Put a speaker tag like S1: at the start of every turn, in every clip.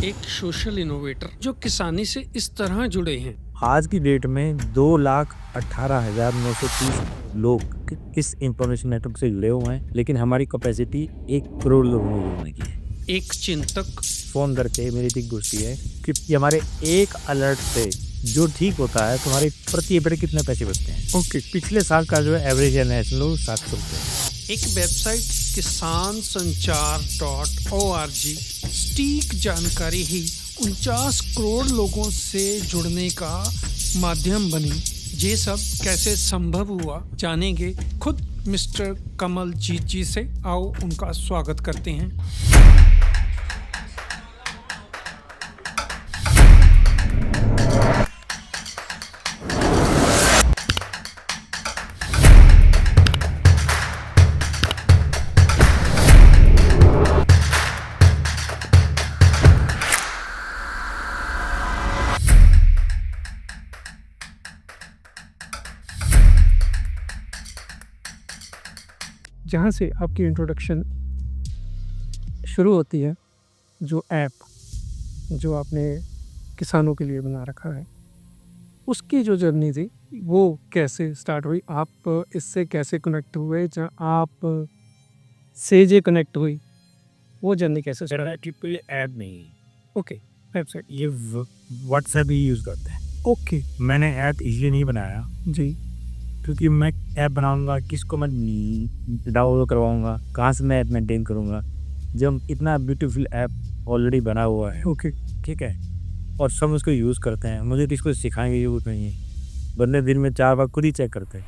S1: एक social innovator जो किसानी से इस तरह जुड़े हैं।
S2: आज की डेट में 2,18,930 लोग किस इंफॉर्मेशन नेटवर्क से जुड़े हुए हैं, लेकिन हमारी कैपेसिटी 1 करोड़ लोगों को जुड़ने की है।
S1: एक चिंतक
S2: फोन करके मेरी थी गोष्ठी है कि ये हमारे एक अलर्ट से जो ठीक होता है तुम्हारे प्रति एवरेज कितने पैसे बचते हैं।
S1: ओके।
S2: पिछले साल का जो है एवरेज है नेशनल 700 रुपये।
S1: एक वेबसाइट kisansanchar.org सटीक जानकारी ही 49 करोड़ लोगों से जुड़ने का माध्यम बनी। ये सब कैसे संभव हुआ जानेंगे खुद मिस्टर कमल जीत जी से। आओ उनका स्वागत करते हैं। जहाँ से आपकी इंट्रोडक्शन शुरू होती है, जो ऐप जो आपने किसानों के लिए बना रखा है, उसकी जो जर्नी थी वो कैसे स्टार्ट हुई, आप इससे कैसे कनेक्ट हुए, जहाँ आप से जे कनेक्ट हुई, वो जर्नी कैसे
S2: मेरा ट्रिपल ऐप नहीं,
S1: ओके वेबसाइट
S2: ये व्हाट्सएप ही यूज़ करते हैं।
S1: ओके
S2: मैंने ऐप इसलिए नहीं बनाया
S1: जी
S2: क्योंकि मैं ऐप बनाऊंगा, किसको मैं डाउनलोड करवाऊंगा, कहाँ से मैं ऐप मेंटेन करूंगा, जब इतना ब्यूटीफुल ऐप ऑलरेडी बना हुआ है।
S1: ओके
S2: ठीक है, और सब उसको यूज़ करते हैं, मुझे किसको सिखाएंगे जरूरत नहीं है। बंदे दिन में 4 बार खुद ही चेक करते हैं।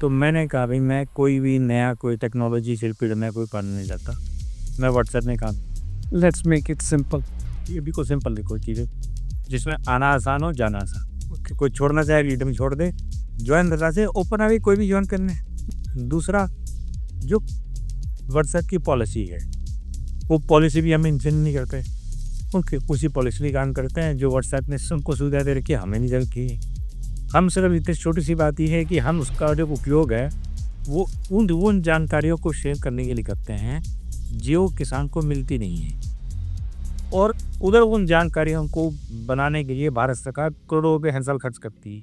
S2: तो मैंने कहा भाई मैं कोई भी नया कोई टेक्नोलॉजी से रिलेटेड मैं कोई पढ़ने नहीं जाता, मैं व्हाट्सएप में काम।
S1: Let's make it simple.
S2: ये भी कोई सिंपल देखो चीज़ें जिसमें आना आसान हो जाना आसान।
S1: ओके
S2: कोई छोड़ना चाहे रीड में छोड़ दे, ज्वाइन करना से ओपन अभी कोई भी ज्वाइन करने। दूसरा, जो व्हाट्सएप की पॉलिसी है वो पॉलिसी भी हम इंफेंट नहीं करते। ओके, उसी पॉलिसी की काम करते हैं जो व्हाट्सएप ने सबको सुविधा दे रखी है, हमें नहीं रखी है। हम सिर्फ इतनी छोटी सी बात यह है कि हम उसका जो उपयोग है वो उन जानकारियों को शेयर करने के लिए करते हैं जो किसान को मिलती नहीं है, और उधर उन जानकारियों को बनाने के लिए भारत सरकार करोड़ों रुपये हर साल खर्च करती है।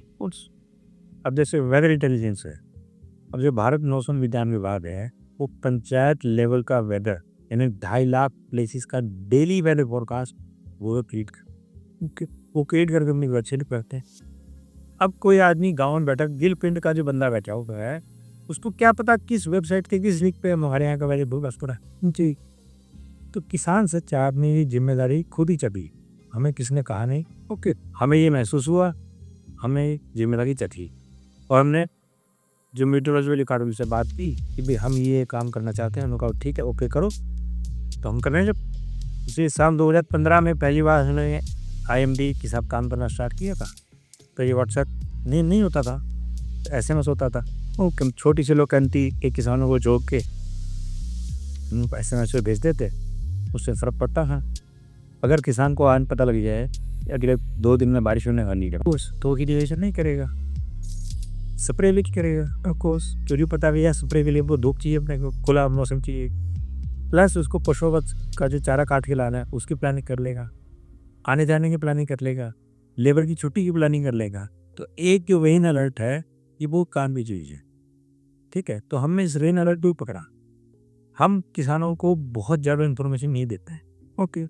S2: अब जैसे वेदर इंटेलिजेंस है, अब जो भारत मौसम विज्ञान विभाग है वो पंचायत लेवल का वेदर यानी 2.5 लाख प्लेसेस का डेली वेदर फोरकास्ट वो क्रिएट करके अपनी वेबसाइट पर करते हैं। अब कोई आदमी गाँव में बैठा, गिल पिंड का जो बंदा बैठा हुआ है, उसको क्या पता किस वेबसाइट के किस लिंक पे हमारे यहाँ का वेदर फोरकास्ट हो रहा है जी। तो किसान से अपनी जिम्मेदारी खुद ही चली, हमें किसने कहा नहीं। ओके, हमें ये महसूस हुआ, हमें जिम्मेदारी चढ़ी, और हमने जो मीटरोलॉजी अकादमी से बात की कि भाई हम ये काम करना चाहते हैं। उन्होंने कहा ठीक है, ओके करो। तो हम कर रहे हैं। जब इसी साल 2015 में पहली बार हमने IMD के साथ काम करना स्टार्ट किया था, तो ये व्हाट्सएप नहीं होता था, SMS होता था। ओके, छोटी सी लोकेलिटी के किसानों को जोड़ के उनको SMS भेज देते, उससे फ़र्क पड़ता है। अगर किसान को आज पता लग जाए अगले 2 दिन में बारिश होने वाली है तो इरिगेशन नहीं करेगा, स्प्रे भी करेगा ऑफकोर्स, क्योंकि पता भी है स्प्रे के लिए वो धूप चाहिए, अपने को खुला मौसम चाहिए। प्लस उसको पशुओं का जो चारा काट के लाना है उसकी प्लानिंग कर लेगा, आने जाने की प्लानिंग कर लेगा, लेबर की छुट्टी की प्लानिंग कर लेगा। तो एक जो रेन अलर्ट है ये वो काम भी चीज़ है। ठीक है, तो हमने इस रेन अलर्ट को पकड़ा। हम किसानों को बहुत ज़्यादा इन्फॉर्मेशन नहीं देते हैं। ओके,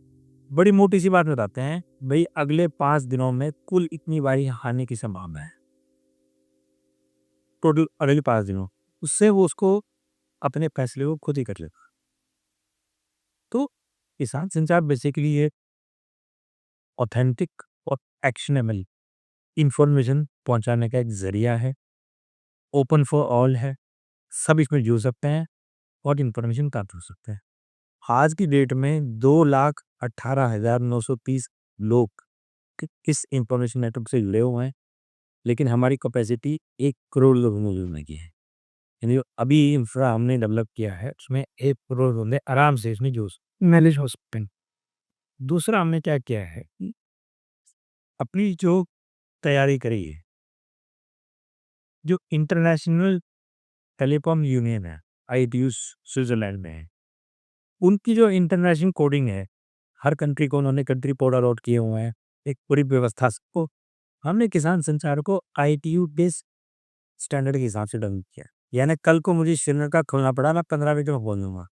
S2: बड़ी मोटी सी बात बताते हैं, भाई अगले 5 दिनों में कुल इतनी बारिश आने की संभावना है, टोटल अगले 5 दिनों। उससे वो उसको अपने फैसले को खुद ही कर लेगा। तो किसान संचार बेसिकली ये ऑथेंटिक और एक्शनेबल इंफॉर्मेशन पहुंचाने का एक जरिया है, ओपन फॉर ऑल है, सब इसमें जुड़ सकते हैं और इन्फॉर्मेशन प्राप्त हो सकते हैं। आज की डेट में 2,18,930 लोग किस इंफॉर्मेशन नेटवर्क से जुड़े हुए हैं, लेकिन हमारी कैपेसिटी 1 करोड़ लोगों को जुड़ने की है। यानी जो अभी इंफ्रा हमने डेवलप किया है उसमें 1 करोड़ बंदे आराम से इसमें मैनेज हो सकते हैं। दूसरा हमने क्या किया है कि अपनी जो तैयारी करी है, जो इंटरनेशनल टेलीकॉम यूनियन है, ITU स्विट्जरलैंड में है, उनकी जो इंटरनेशनल कोडिंग है हर कंट्री को उन्होंने कंट्री कोड अलॉट किए हुए हैं, एक पूरी व्यवस्था को हमने किसान संचार को ITU बेस्ड स्टैंडर्ड के हिसाब से डेवलप किया। यानी कल को मुझे श्रीलंका खोलना पड़ा, मैं 15 मिनट में खोल दूंगा,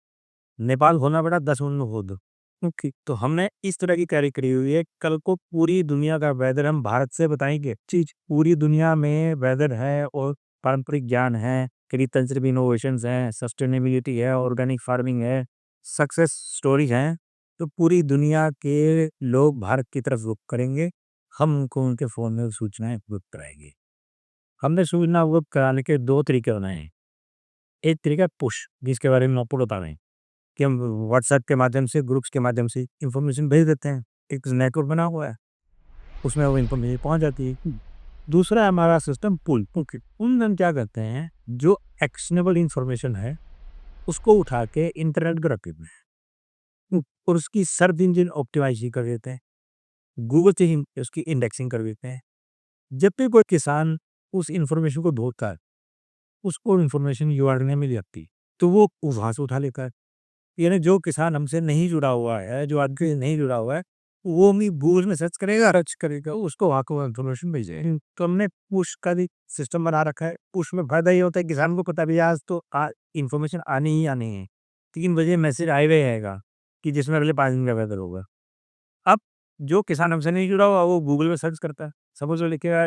S2: नेपाल खोलना पड़ा 10 मिनट में खोल दो।
S1: ओके।
S2: तो हमने इस तरह की तैयारी करी हुई है, कल को पूरी दुनिया का वेदर हम भारत से बताएंगे।
S1: जी,
S2: पूरी दुनिया में वेदर है और पारंपरिक ज्ञान है, एग्रीकल्चर इनोवेशंस हैं, सस्टेनेबिलिटी है, ऑर्गेनिक फार्मिंग है, सक्सेस स्टोरी हैं। तो पूरी दुनिया के लोग भारत की तरफ रुख करेंगे, हम उनको उनके फ़ोन में सूचनाएं उपलब्ध कराएंगे। हमने सूचना उपलब्ध कराने के 2 तरीके बनाए हैं। एक तरीका पुश, जिसके बारे में आपको बता रहे हैं कि हम व्हाट्सएप के माध्यम से, ग्रुप्स के माध्यम से इन्फॉर्मेशन भेज देते हैं। एक नेटवर्क बना हुआ है, उसमें वो इन्फॉर्मेशन पहुँच जाती है। दूसरा है हमारा सिस्टम पुल।
S1: ओके।
S2: उन हम क्या करते हैं, जो एक्शनेबल इन्फॉर्मेशन है, उसको उठा के इंटरनेट पे रख देते हैं और उसकी सर्च इंजन ऑप्टिमाइज़ेशन कर देते हैं। गूगल से ही उसकी इंडेक्सिंग कर देते हैं। जब भी कोई किसान उस इन्फॉर्मेशन को ढूँढता है, उसको इन्फॉर्मेशन यूआरएल में मिल जाती है, तो वो वहाँ से उठा लेता है। यानी जो किसान हमसे नहीं जुड़ा हुआ है, जो आगे से नहीं जुड़ा हुआ है, वो भी गूगल में सर्च करेगा, उसको वहाँ को इन्फॉर्मेशन भेजेगा। तो हमने पुश का भी सिस्टम बना रखा है। पुश में फ़ायदा ये होता है, किसान को पता है भई आज तो इन्फॉर्मेशन आनी ही आनी है। 3 बजे मैसेज आए हुए आएगा कि जिसमें अगले 5 दिन का वेदर होगा। अब जो किसान हमसे नहीं जुड़ा हुआ, वो गूगल में सर्च करता है। सपोज़ वो लिखेगा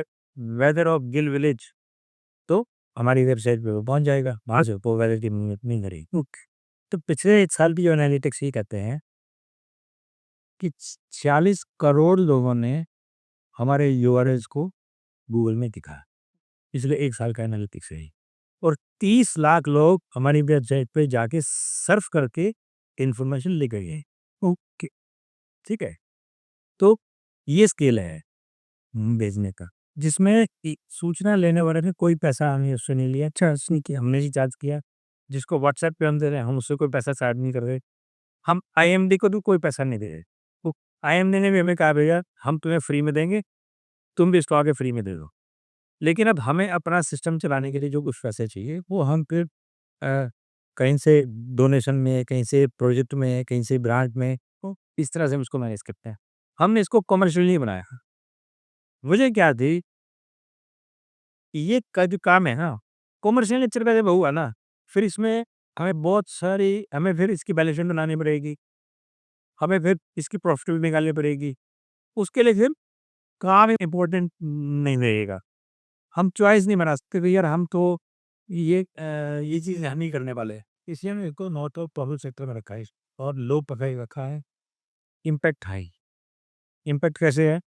S2: वेदर ऑफ गिल विलेज, तो हमारी वेबसाइट पे वो पहुँच जाएगा। वहाँ से वो वेदर की नहीं करेगी। तो पिछले 1 साल की जो एनालिटिक्स ये कहते हैं कि 40 करोड़ लोगों ने हमारे यूआरएल्स को गूगल में दिखा। पिछले 1 साल का एनालिटिक्स है ये। और 30 लाख लोग हमारी वेबसाइट पे जाके सर्फ करके इन्फॉर्मेशन लेके गए। ओके, ठीक है? तो ये स्केल है भेजने का, जिसमें सूचना लेने वाले ने कोई पैसा हमें उससे नहीं लिया, चार्ज नहीं किया, हमने ही चार्ज किया। जिसको व्हाट्सएप पे हम दे रहे हैं, हम उससे कोई पैसा चार्ज नहीं कर रहे। हम आईएमडी को भी कोई पैसा नहीं दे रहे। वो आईएमडी ने भी हमें कहा भैया हम तुम्हें फ्री में देंगे, तुम भी इसको आगे फ्री में दे दो। लेकिन अब हमें अपना सिस्टम चलाने के लिए जो कुछ पैसे चाहिए, वो हम फिर कहीं से डोनेशन में, कहीं से प्रोजेक्ट में, कहीं से ग्रांट में, तो इस तरह से हम इसको मैनेज करते हैं। हमने इसको कमर्शियल नहीं बनाया। वजह क्या थी, ये का जो काम है ना, कमर्शियल नेचर का जब हुआ ना, फिर इसमें हमें फिर इसकी बैलेंस शीट बनानी पड़ेगी, हमें फिर इसकी प्रॉफिट भी निकालनी पड़ेगी। उसके लिए फिर काम इम्पोर्टेंट नहीं रहेगा। हम चॉइस नहीं बना सकते कि यार हम तो ये चीज़ हम नहीं करने वाले हैं। इसलिए हमने इसको नॉर्थ और पब्लिक सेक्टर में रखा है और लो प्रोफाइल रखा है, इम्पैक्ट हाई। इम्पैक्ट कैसे है?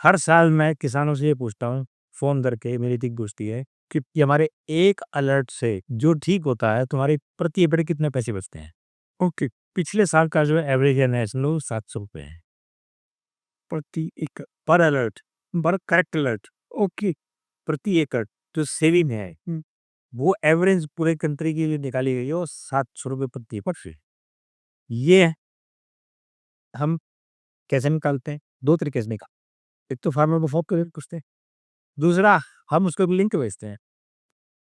S2: हर साल मैं किसानों से ये पूछता हूँ, फ़ोन करके मेरी टीम पूछती है कि हमारे एक अलर्ट से जो ठीक होता है, तुम्हारे प्रति एकड़ कितने पैसे बचते हैं? ओके, पिछले साल का जो है एवरेज है नेशनल ₹700 है। प्रति एकड़ पर अलर्ट, पर करेक्ट अलर्ट। ओके, प्रति एकड़ जो सेविंग है, वो एवरेज पूरे कंट्री की जो निकाली गई है वो ₹700 प्रति एकड़ से। ये हम कैसे निकालते हैं? 2 तरीके से एक तो फार्मर को फ़ोन करके पूछते हैं, दूसरा हम उसको एक लिंक भेजते हैं।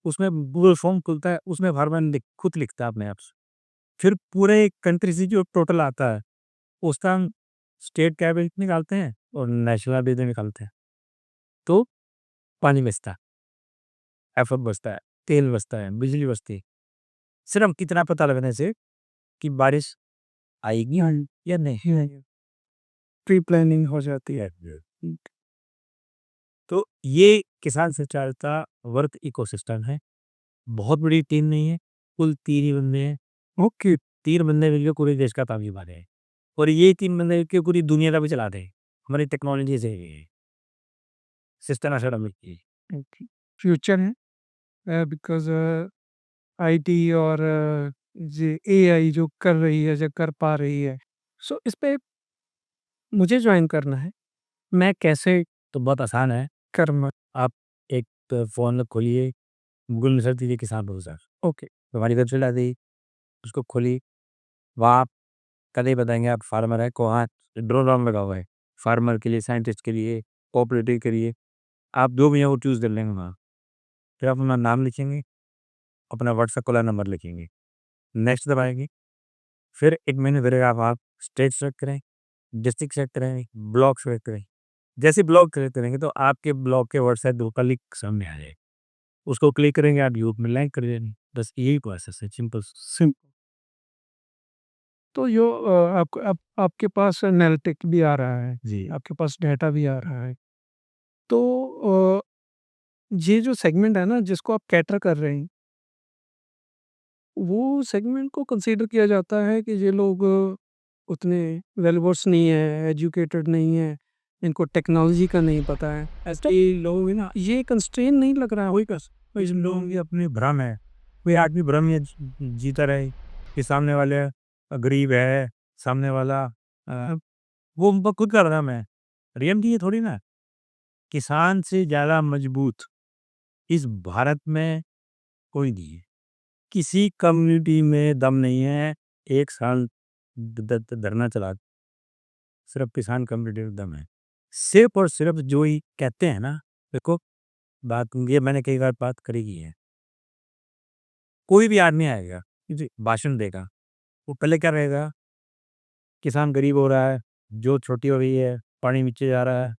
S2: उसमें गूगल फॉर्म खुलता है, उसमें फार्मर खुद लिखता है अपने आप से। फिर पूरे कंट्री से जो टोटल आता है, उसका हम स्टेट का एवरेज निकालते हैं और नेशनल एवरेज निकालते हैं। तो पानी बचता है, एफएम बचता है, तेल बचता है, बिजली बचती है। सिर्फ हम कितना पता लगने से कि बारिश आएगी या नहीं आएगी, प्री प्लानिंग हो जाती है। तो ये किसान सहकारिता वर्क इकोसिस्टम है। बहुत बड़ी टीम नहीं है, कुल 3 ही बंदे हैं। ओके, 3 बंदे मिलके पूरे देश का काम निभा रहे हैं और ये 3 बंदे मिलके पूरी दुनिया का भी चला रहे हैं। हमारी टेक्नोलॉजी से है, सिस्टम ऐसा डेवलप की है।
S1: ओके। फ्यूचर है बिकॉज़ आईटी और ये एआई जो कर रही है, जो कर पा रही है, सो इस पे मुझे जॉइन करना है। मैं कैसे
S2: तो बहुत आसान है,
S1: करूँगा?
S2: आप एक फ़ोन खोलिए, गूगल में सर्च कीजिए किसान भरोसा,
S1: ओके।
S2: तो हमारी वेबसाइट आ जाएगी, उसको खोलिए, वहाँ आप कल ही बताएँगे आप फार्मर हैं, को वहाँ ड्रोन ऑन लगा हुआ है, फार्मर के लिए, साइंटिस्ट के लिए, कोऑपरेटिव के लिए, आप जो भी हैं वो चूज़ कर लेंगे वहाँ। फिर आप अपना नाम लिखेंगे, अपना व्हाट्सएप वाला नंबर लिखेंगे, नेक्स्ट दबाएँगे, फिर 1 महीने फिर आप स्टेट सेलेक्ट करें, डिस्ट्रिक्ट सेलेक्ट करेंगे, ब्लॉक सेलेक्ट करेंगे। जैसे ब्लॉक सेलेक्ट करेंगे तो आपके ब्लॉक के व्हाट्सएप का लिंक सामने आ जाएगा, उसको क्लिक करेंगे, आप ग्रुप में लाइक कर देंगे, बस यही प्रोसेस है, सिंपल।
S1: सिम तो यो आपके पास एनालिटिक भी आ रहा है,
S2: जी।
S1: आपके पास डेटा भी आ रहा है। तो ये जो सेगमेंट है ना जिसको आप कैटर कर रहे हैं, वो सेगमेंट को कंसीडर किया जाता है कि ये लोग उतने वेल वर्स नहीं है, एजुकेटेड नहीं है, इनको टेक्नोलॉजी का नहीं पता है। ऐसे लोग हैं ना, ये कंस्ट्रेन नहीं लग रहा है कोई
S2: इस लोगों की अपनी भ्रम है, कोई आदमी भ्रम में जीता रहे कि सामने वाले गरीब है, सामने वाला वो उनका खुद का भ्रम है। रियलिटी ये थोड़ी ना, किसान से ज़्यादा मजबूत इस भारत में कोई नहीं है। किसी कम्युनिटी में दम नहीं है, 1 साल धरना चला, सिर्फ किसान कम्युनिटी में दम है। सिर्फ और सिर्फ जो ही कहते हैं ना, देखो बात ये मैंने कई बार बात करी की है। कोई भी आदमी आएगा, जी, भाषण देगा, वो पहले क्या रहेगा, किसान गरीब हो रहा है, जो छोटी हो रही है, पानी नीचे जा रहा है,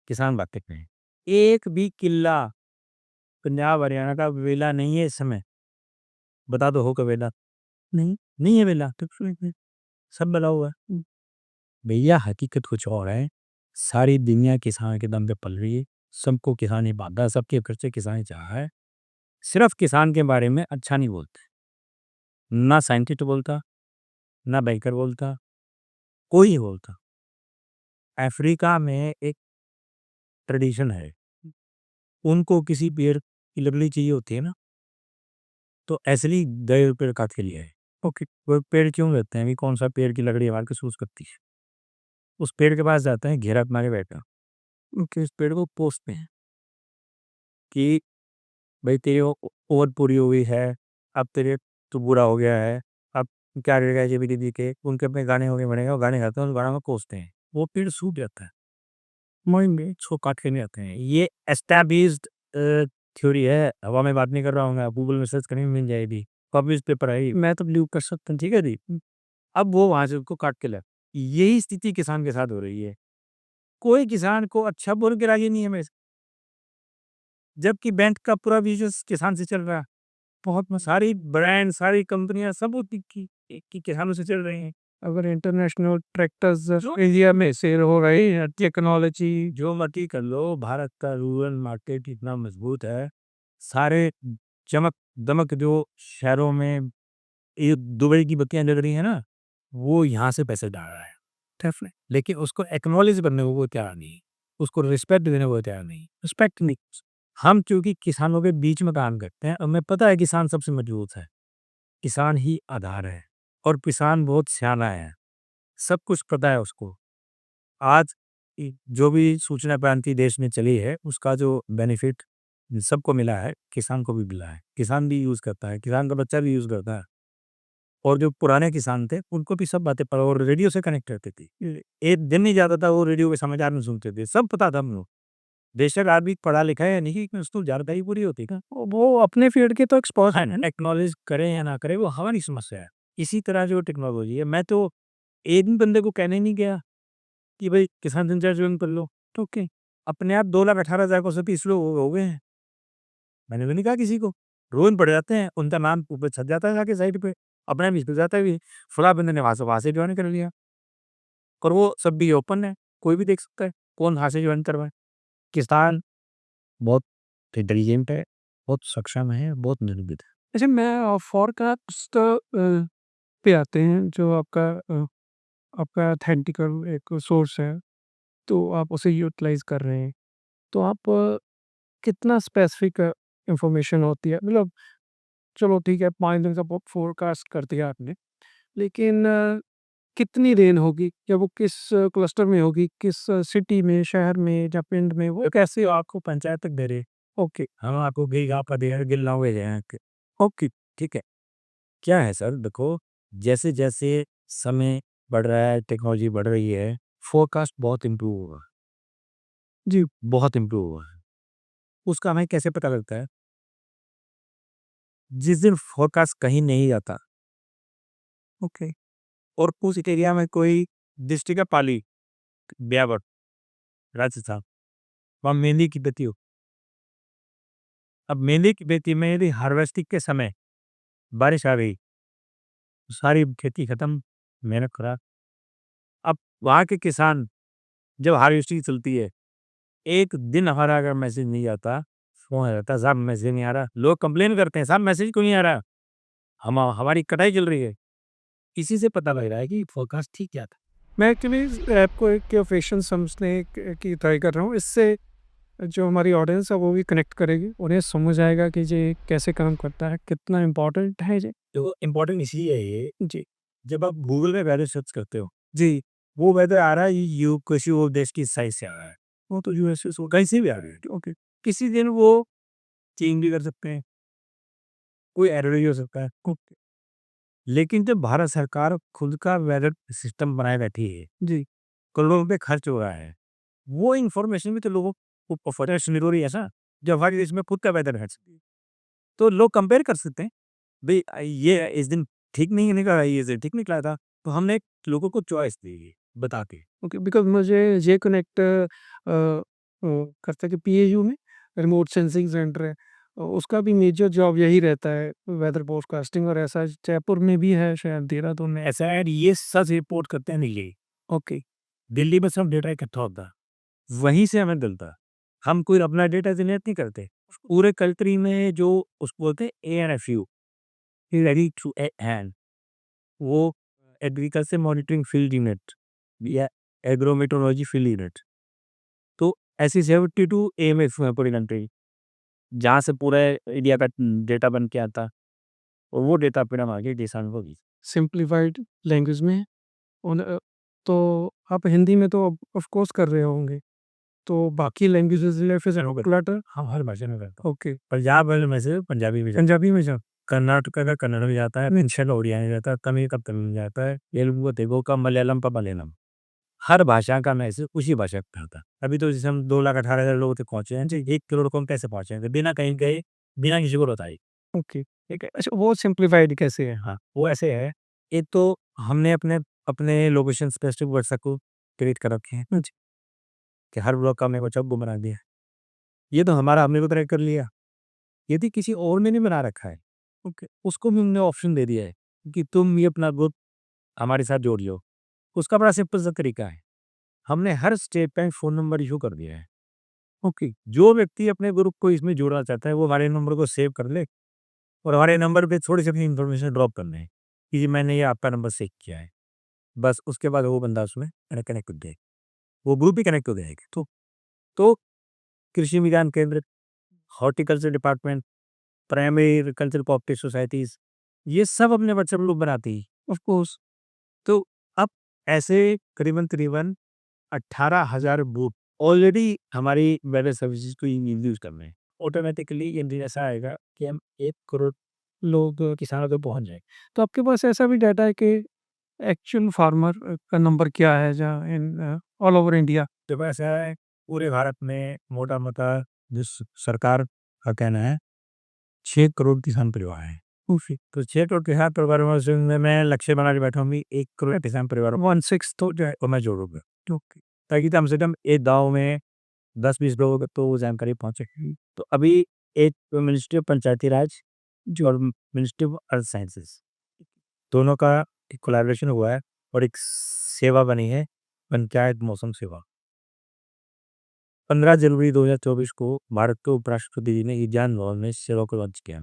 S2: किसान बातें करें। एक भी किल्ला पंजाब हरियाणा का वेला नहीं है इस समय, बता दो हो का वेला? नहीं, नहीं है वेला, तो सब बना हुआ है। भैया हकीकत कुछ और है, सारी दुनिया किसान के दम पे पल रही है, सबको किसान ही बांधा है, सबके खर्चे किसान ही चाह है। सिर्फ किसान के बारे में अच्छा नहीं बोलते, ना साइंटिस्ट बोलता, ना बैंकर बोलता, कोई नहीं बोलता। अफ्रीका में एक ट्रेडिशन है, उनको किसी पेड़ की लकड़ी चाहिए होती है ना, तो ऐसे गए पेड़ काट के लिए आए। ओके, वो पेड़ क्यों रहते हैं कि कौन सा पेड़ की लकड़ी हमारे को सूज करती है, उस पेड़ के पास जाते हैं, घेरा मारे बैठा, उनके उस पेड़ को पोसते हैं कि भाई तेरी उम्र पूरी हो गई है, अब तेरे तू बूढ़ा हो गया है, अब क्या करेगा ये भी दीदी के, उनके अपने गाने हो गए बनेगा, वो गाने गाते हैं, उस गाना में कोसते हैं, वो पेड़ सूख जाता है, मोइन में इसको काट के नहीं आते हैं। ये एस्टैब्लिश्ड थ्योरी है, हवा में बात नहीं कर रहा हूँ, आप गूगल में सर्च करेंगे मिल जाएगी, पब्लिश पेपर है, मैं तो बिलीव कर सकता हूँ, ठीक है जी। अब वो वहां से उसको काट के लाए, यही स्थिति किसान के साथ हो रही है, कोई किसान को अच्छा बोल के राजी नहीं है मेरे से, जबकि बैंक का पूरा बिजनेस किसान से चल रहा है, बहुत सारी ब्रांड, सारी कंपनियां सब कि किसानों से चल रही हैं।
S1: अगर इंटरनेशनल ट्रैक्टर्स इंडिया में सेल हो रही है, टेक्नोलॉजी
S2: जो मर्जी कर लो, भारत का रूरल मार्केट इतना मजबूत है, सारे चमक दमक जो शहरों में ये दुबई की बत्तियां जल रही है ना, वो यहाँ से पैसे डाल रहा है, डेफिनेट, लेकिन उसको एक्नॉलेज करने को वो तैयार नहीं, उसको रिस्पेक्ट देने को तैयार नहीं, रिस्पेक्ट नहीं। हम क्योंकि किसानों के बीच में काम करते हैं, हमें पता है किसान सबसे मजबूत है, किसान ही आधार है, और किसान बहुत सियाना है, सब कुछ पता है उसको। आज जो भी सूचना क्रांति देश में चली है, उसका जो बेनिफिट सबको मिला है, किसान को भी मिला है, किसान भी यूज करता है, किसान का बच्चा भी यूज करता है, और जो पुराने किसान थे उनको भी सब बातें पता, और रेडियो से कनेक्ट रहते थे, एक दिन नहीं जाता था वो रेडियो के समाचार में सुनते थे, सब पता था हम लोग। बेशक आदमी पढ़ा लिखा है या नहीं, कि उसको जानकारी पूरी होती है,
S1: वो अपने फील्ड के तो एक्सपर्ट
S2: है
S1: हैं
S2: ना, एक्नॉलेज करे या ना करे वो हमारी समस्या है। इसी तरह जो टेक्नोलॉजी है, मैं तो एक भी बंदे को कहने नहीं गया कि भाई किसान संचार ज्वाइन कर लो, तो ओके, अपने आप 2,18,000 को सभी इसलिए हो गए हैं, मैंने तो नहीं कहा किसी को, रोज पड़ जाते हैं, उनका नाम ऊपर छप जाता है जाके साइड पे, अपने आप इस जाता है भी, फला बंदे ने वहां से ज्वाइन कर लिया, और वो सब भी ओपन है, कोई भी देख सकता है कौन वहां से ज्वाइन करवाए। किसान बहुत इंटेलिजेंट है, बहुत सक्षम है, बहुत निर्भीक है।
S1: अच्छा, मैं फॉरकास्ट पे आते हैं जो आपका ऑथेंटिकल एक सोर्स है, तो आप उसे यूटिलाइज कर रहे हैं, तो आप कितना स्पेसिफिक इंफॉर्मेशन होती है, मतलब चलो ठीक है 5 दिन का फोरकास्ट कर दिया आपने, लेकिन कितनी रेन होगी या वो किस क्लस्टर में होगी, किस सिटी में, शहर में या पिंड में, वो कैसे
S2: आपको पंचायत तक दे रहे,
S1: ओके।
S2: हम आपको गई आपका देर गिल्ला हुए जाए, ओके, ठीक है। क्या है सर, देखो, जैसे जैसे समय बढ़ रहा है, टेक्नोलॉजी बढ़ रही है, फोरकास्ट बहुत इम्प्रूव होगा,
S1: जी।
S2: बहुत इम्प्रूव हुआ है। उसका हमें कैसे पता लगता है, जिस दिन फोरकास्ट कहीं नहीं जाता, ओके, और उस एरिया में कोई डिस्ट्रिक्ट है पाली, ब्यावर राजस्थान, वहाँ मेहंदी की खेती हो। अब मेहंदी की खेती में यदि हार्वेस्टिंग के समय बारिश आ गई तो सारी खेती खत्म, मेहनत खराब। अब वहाँ के किसान जब हार्वेस्टिंग चलती है, एक दिन हमारा अगर मैसेज नहीं आता, फ़ोन रहता है, साहब मैसेज नहीं आ रहा। लोग कंप्लेन करते हैं, साहब मैसेज क्यों नहीं आ रहा? हमारी कटाई चल रही है। इसी से पता लग रहा है कि फोरकास्ट ठीक क्या था।
S1: मैं एक्चुअली इस ऐप को एक प्रोफेशन समझने की ट्राई कर रहा हूँ। इससे जो हमारी ऑडियंस है वो भी कनेक्ट करेगी, उन्हें समझ आएगा कि ये कैसे काम करता है, कितना इम्पोर्टेंट है ये।
S2: तो इम्पोर्टेंट इसलिए है ये,
S1: जी,
S2: जब आप गूगल में वेदर सर्च करते हो,
S1: जी,
S2: वो वेदर आ रहा है यू किसी और देश की साइड से आ रहा है। वो तो यूएसए से कहीं से भी आ रहा है।
S1: ओके,
S2: किसी दिन वो चेंज भी कर सकते हैं, कोई एरर भी हो सकता है।
S1: ओके,
S2: लेकिन जब भारत सरकार खुद का वेदर सिस्टम बनाए बैठी है,
S1: जी,
S2: करोड़ों रुपए खर्च हो रहा है, वो इन्फॉर्मेशन भी तो लोगों को पता नहीं हो रही है ऐसा, जब हमारे देश में खुद का वेदर है। तो लोग कंपेयर कर सकते हैं, भई ये इस दिन ठीक नहीं निकला, ये इस दिन ठीक निकला था। तो हमने लोगों को चॉइस दी बता के।
S1: ओके। बिकॉज़ मुझे ये कनेक्ट करता है कि पीएयू में रिमोट सेंसिंग सेंटर है। उसका भी मेजर जॉब यही रहता है, वेदर फोरकास्टिंग, और ऐसा जयपुर में भी है, शायद देहरादून में।
S2: ऐसा है ये सच रिपोर्ट करते हैं दिल्ली।
S1: ओके,
S2: दिल्ली में सब डेटा इकट्ठा होता है, वहीं से हमें मिलता है। हम कोई अपना डेटा जनरेट नहीं करते। पूरे कंट्री में जो उसको बोलते हैं एएनएफयू, रेडी टू हैंड, वो एग्रीकल्चर मॉनिटरिंग फील्ड यूनिट या एग्रोमेट्रोलॉजी फील्ड यूनिट। तो ऐसी 72 एएमएफ है पूरी कंट्री, जहाँ से पूरा इंडिया का डेटा बन के आता है, और वो डेटा फिर हम आगे किसान को
S1: सिम्प्लीफाइड लैंग्वेज में है। तो आप हिंदी में तो ऑफ कोर्स कर रहे होंगे, तो बाकी लैंग्वेजेज़ में फिर क्लटर।
S2: हाँ, हर भाषा में करता हूँ।
S1: ओके,
S2: पंजाब वाले में से पंजाबी में जाता है,
S1: पंजाबी में जब
S2: कर्नाटक का कन्नड़ में जाता है, पेंशन ओडिया में जाता है, तमिल का तमिल में जाता है, तेलुगु का तेलुगु का, मलयालम का मलयालम। हर भाषा का मैसेज उसी भाषा पे आता है। अभी तो जैसे हम 2,18,000 लोगों तक पहुँचे हैं, 1 करोड़ को हम कैसे पहुँचेंगे? बिना कहीं गए, बिना किसी को बताए।
S1: ओके, ठीक है। अच्छा, वो सिम्प्लीफाइड कैसे है?
S2: हाँ, वो ऐसे है, एक तो हमने अपने अपने लोकेशन स्पेसिफिक व्हाट्सएप को क्रिएट कर रखे हैं,
S1: अच्छा,
S2: कि हर ब्लॉक का मेरे को चक बना दिया। ये तो हमारा हमने को ट्रैक कर लिया। यदि किसी और ने नहीं बना रखा है, ओके, उसको भी हमने ऑप्शन दे दिया है कि तुम ये अपना ग्रुप हमारे साथ जोड़ लो। उसका बड़ा सिंपल सा तरीका है, हमने हर स्टेट पे फ़ोन नंबर इश्यू कर दिया है। ओके, जो व्यक्ति अपने ग्रुप को इसमें जोड़ना चाहता है, वो हमारे नंबर को सेव कर ले, और हमारे नंबर पे थोड़ी-सी अपनी इन्फॉर्मेशन ड्रॉप कर दें कि जी मैंने ये आपका नंबर सेव किया है। बस उसके बाद वो बंदा उसमें कनेक्ट हो जाएगा, वो ग्रुप भी कनेक्ट हो जाएगा। तो कृषि विज्ञान केंद्र, horticulture department, primary agriculture cooperative societies, ये सब अपने व्हाट्सएप ग्रुप बनाती हैं।
S1: Of course.
S2: तो अब ऐसे करीबन-करीबन 18,000 बूथ ऑलरेडी हमारी वेदर सर्विसेज़ को यूज़ कर रहे हैं। ऑटोमैटिकली ये दिन ऐसा आएगा कि हम 1 करोड़
S1: लोग
S2: किसानों तक पहुँच जाएँगे।
S1: तो आपके पास ऐसा भी डाटा है कि एक्चुअल फार्मर का नंबर क्या है, जहाँ इन ऑल ओवर इंडिया?
S2: तो ऐसा है, पूरे भारत में मोटा-मोटा जिस सरकार का कहना है 6 करोड़ किसान परिवार हैं।
S1: ओके,
S2: तो 6 करोड़ किसान परिवारों से मैं लक्ष्य बना के बैठा हूँ कि 1 करोड़ किसान परिवारों
S1: 1/6 तो जो है।
S2: को मैं जोड़ूँगा।
S1: ओके,
S2: ताकि कम से कम एक गाँव में 10-20 लोगों तक तो वो जानकारी पहुँचे। तो अभी एक मिनिस्ट्री ऑफ पंचायती राज जो और मिनिस्ट्री ऑफ अर्थ साइंसेज़, दोनों का एक कोलैबोरेशन हुआ है, और एक सेवा बनी है, पंचायत मौसम सेवा। 15 जनवरी 2024 को भारत के उपराष्ट्रपति जी ने विज्ञान भवन में इस सेवा को लॉन्च किया।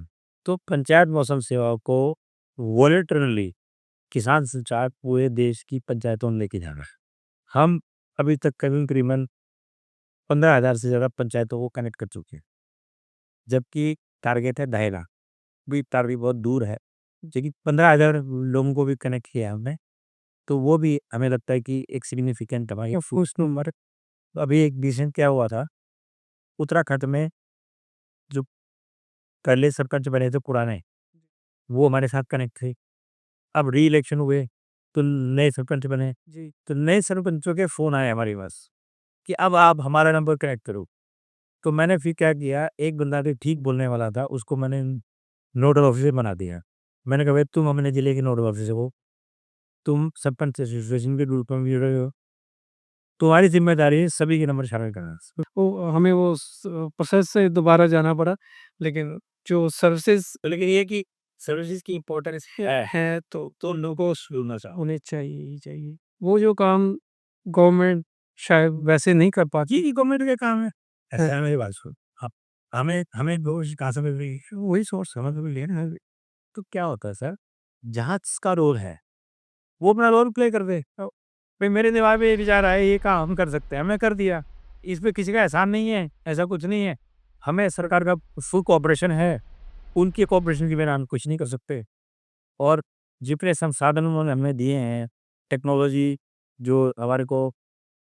S2: तो पंचायत मौसम सेवा को वॉलंटरली किसान संचार पूरे देश की पंचायतों में लेके जाना है। हम अभी तक करीबन 15,000 से ज़्यादा पंचायतों को कनेक्ट कर चुके हैं, जबकि टारगेट है 2.5 लाख। भी टारगेट बहुत दूर है, लेकिन 15,000 लोगों को भी कनेक्ट किया हमने, तो वो भी हमें लगता है कि एक सिग्निफिकेंट हमारी फूस नंबर। अभी एक रिसेंट क्या हुआ था, उत्तराखंड में जो पहले सरपंच बने थे पुराने, वो हमारे साथ कनेक्ट थे। अब री-इलेक्शन हुए, तो नए सरपंच बने,
S1: जी,
S2: तो नए सरपंचों के फ़ोन आए हमारे पास कि अब आप हमारा नंबर कनेक्ट करो। तो मैंने फिर क्या किया, एक बंदा जो ठीक बोलने वाला था, उसको मैंने नोडल ऑफिसर बना दिया। मैंने कहा, "भई तुम अपने ज़िले के नोडल ऑफिसर हो, तुम सरपंच एसोसिएशन के रूप में भी रहे हो, तुम्हारी ज़िम्मेदारी है सभी के नंबर शामिल करना।
S1: वो हमें वो प्रोसेस से दोबारा जाना पड़ा, लेकिन जो सर्विसेज
S2: तो लेकिन ये कि सर्विसेज़ की इम्पोर्टेंस
S1: है तो
S2: लोगों को सुनना चाहिए।
S1: होने चाहिए ही चाहिए। वो जो काम गवर्नमेंट शायद वैसे नहीं कर पाती।
S2: ये गवर्नमेंट का काम है।
S1: है।
S2: ऐसा है मेरी बात सुन। अब हमें हमें रोज़ कहाँ से मिल रही है? वही सोर्स समझ में ले रहे हैं। तो क्या होता है सर, जहाँ जिसका रोल है, वो अपना रोल प्ले कर दे। भाई मेरे दिमाग में ये विचार आया ये काम हम कर सकते हैं, हमने कर दिया। इसमें किसी का एहसान नहीं है, ऐसा कुछ नहीं है। हमें सरकार का फुल कोऑपरेशन है, उनके कोऑपरेशन के बिना हम कुछ नहीं कर सकते। और जितने संसाधन उन्होंने हमें दिए हैं, टेक्नोलॉजी जो हमारे को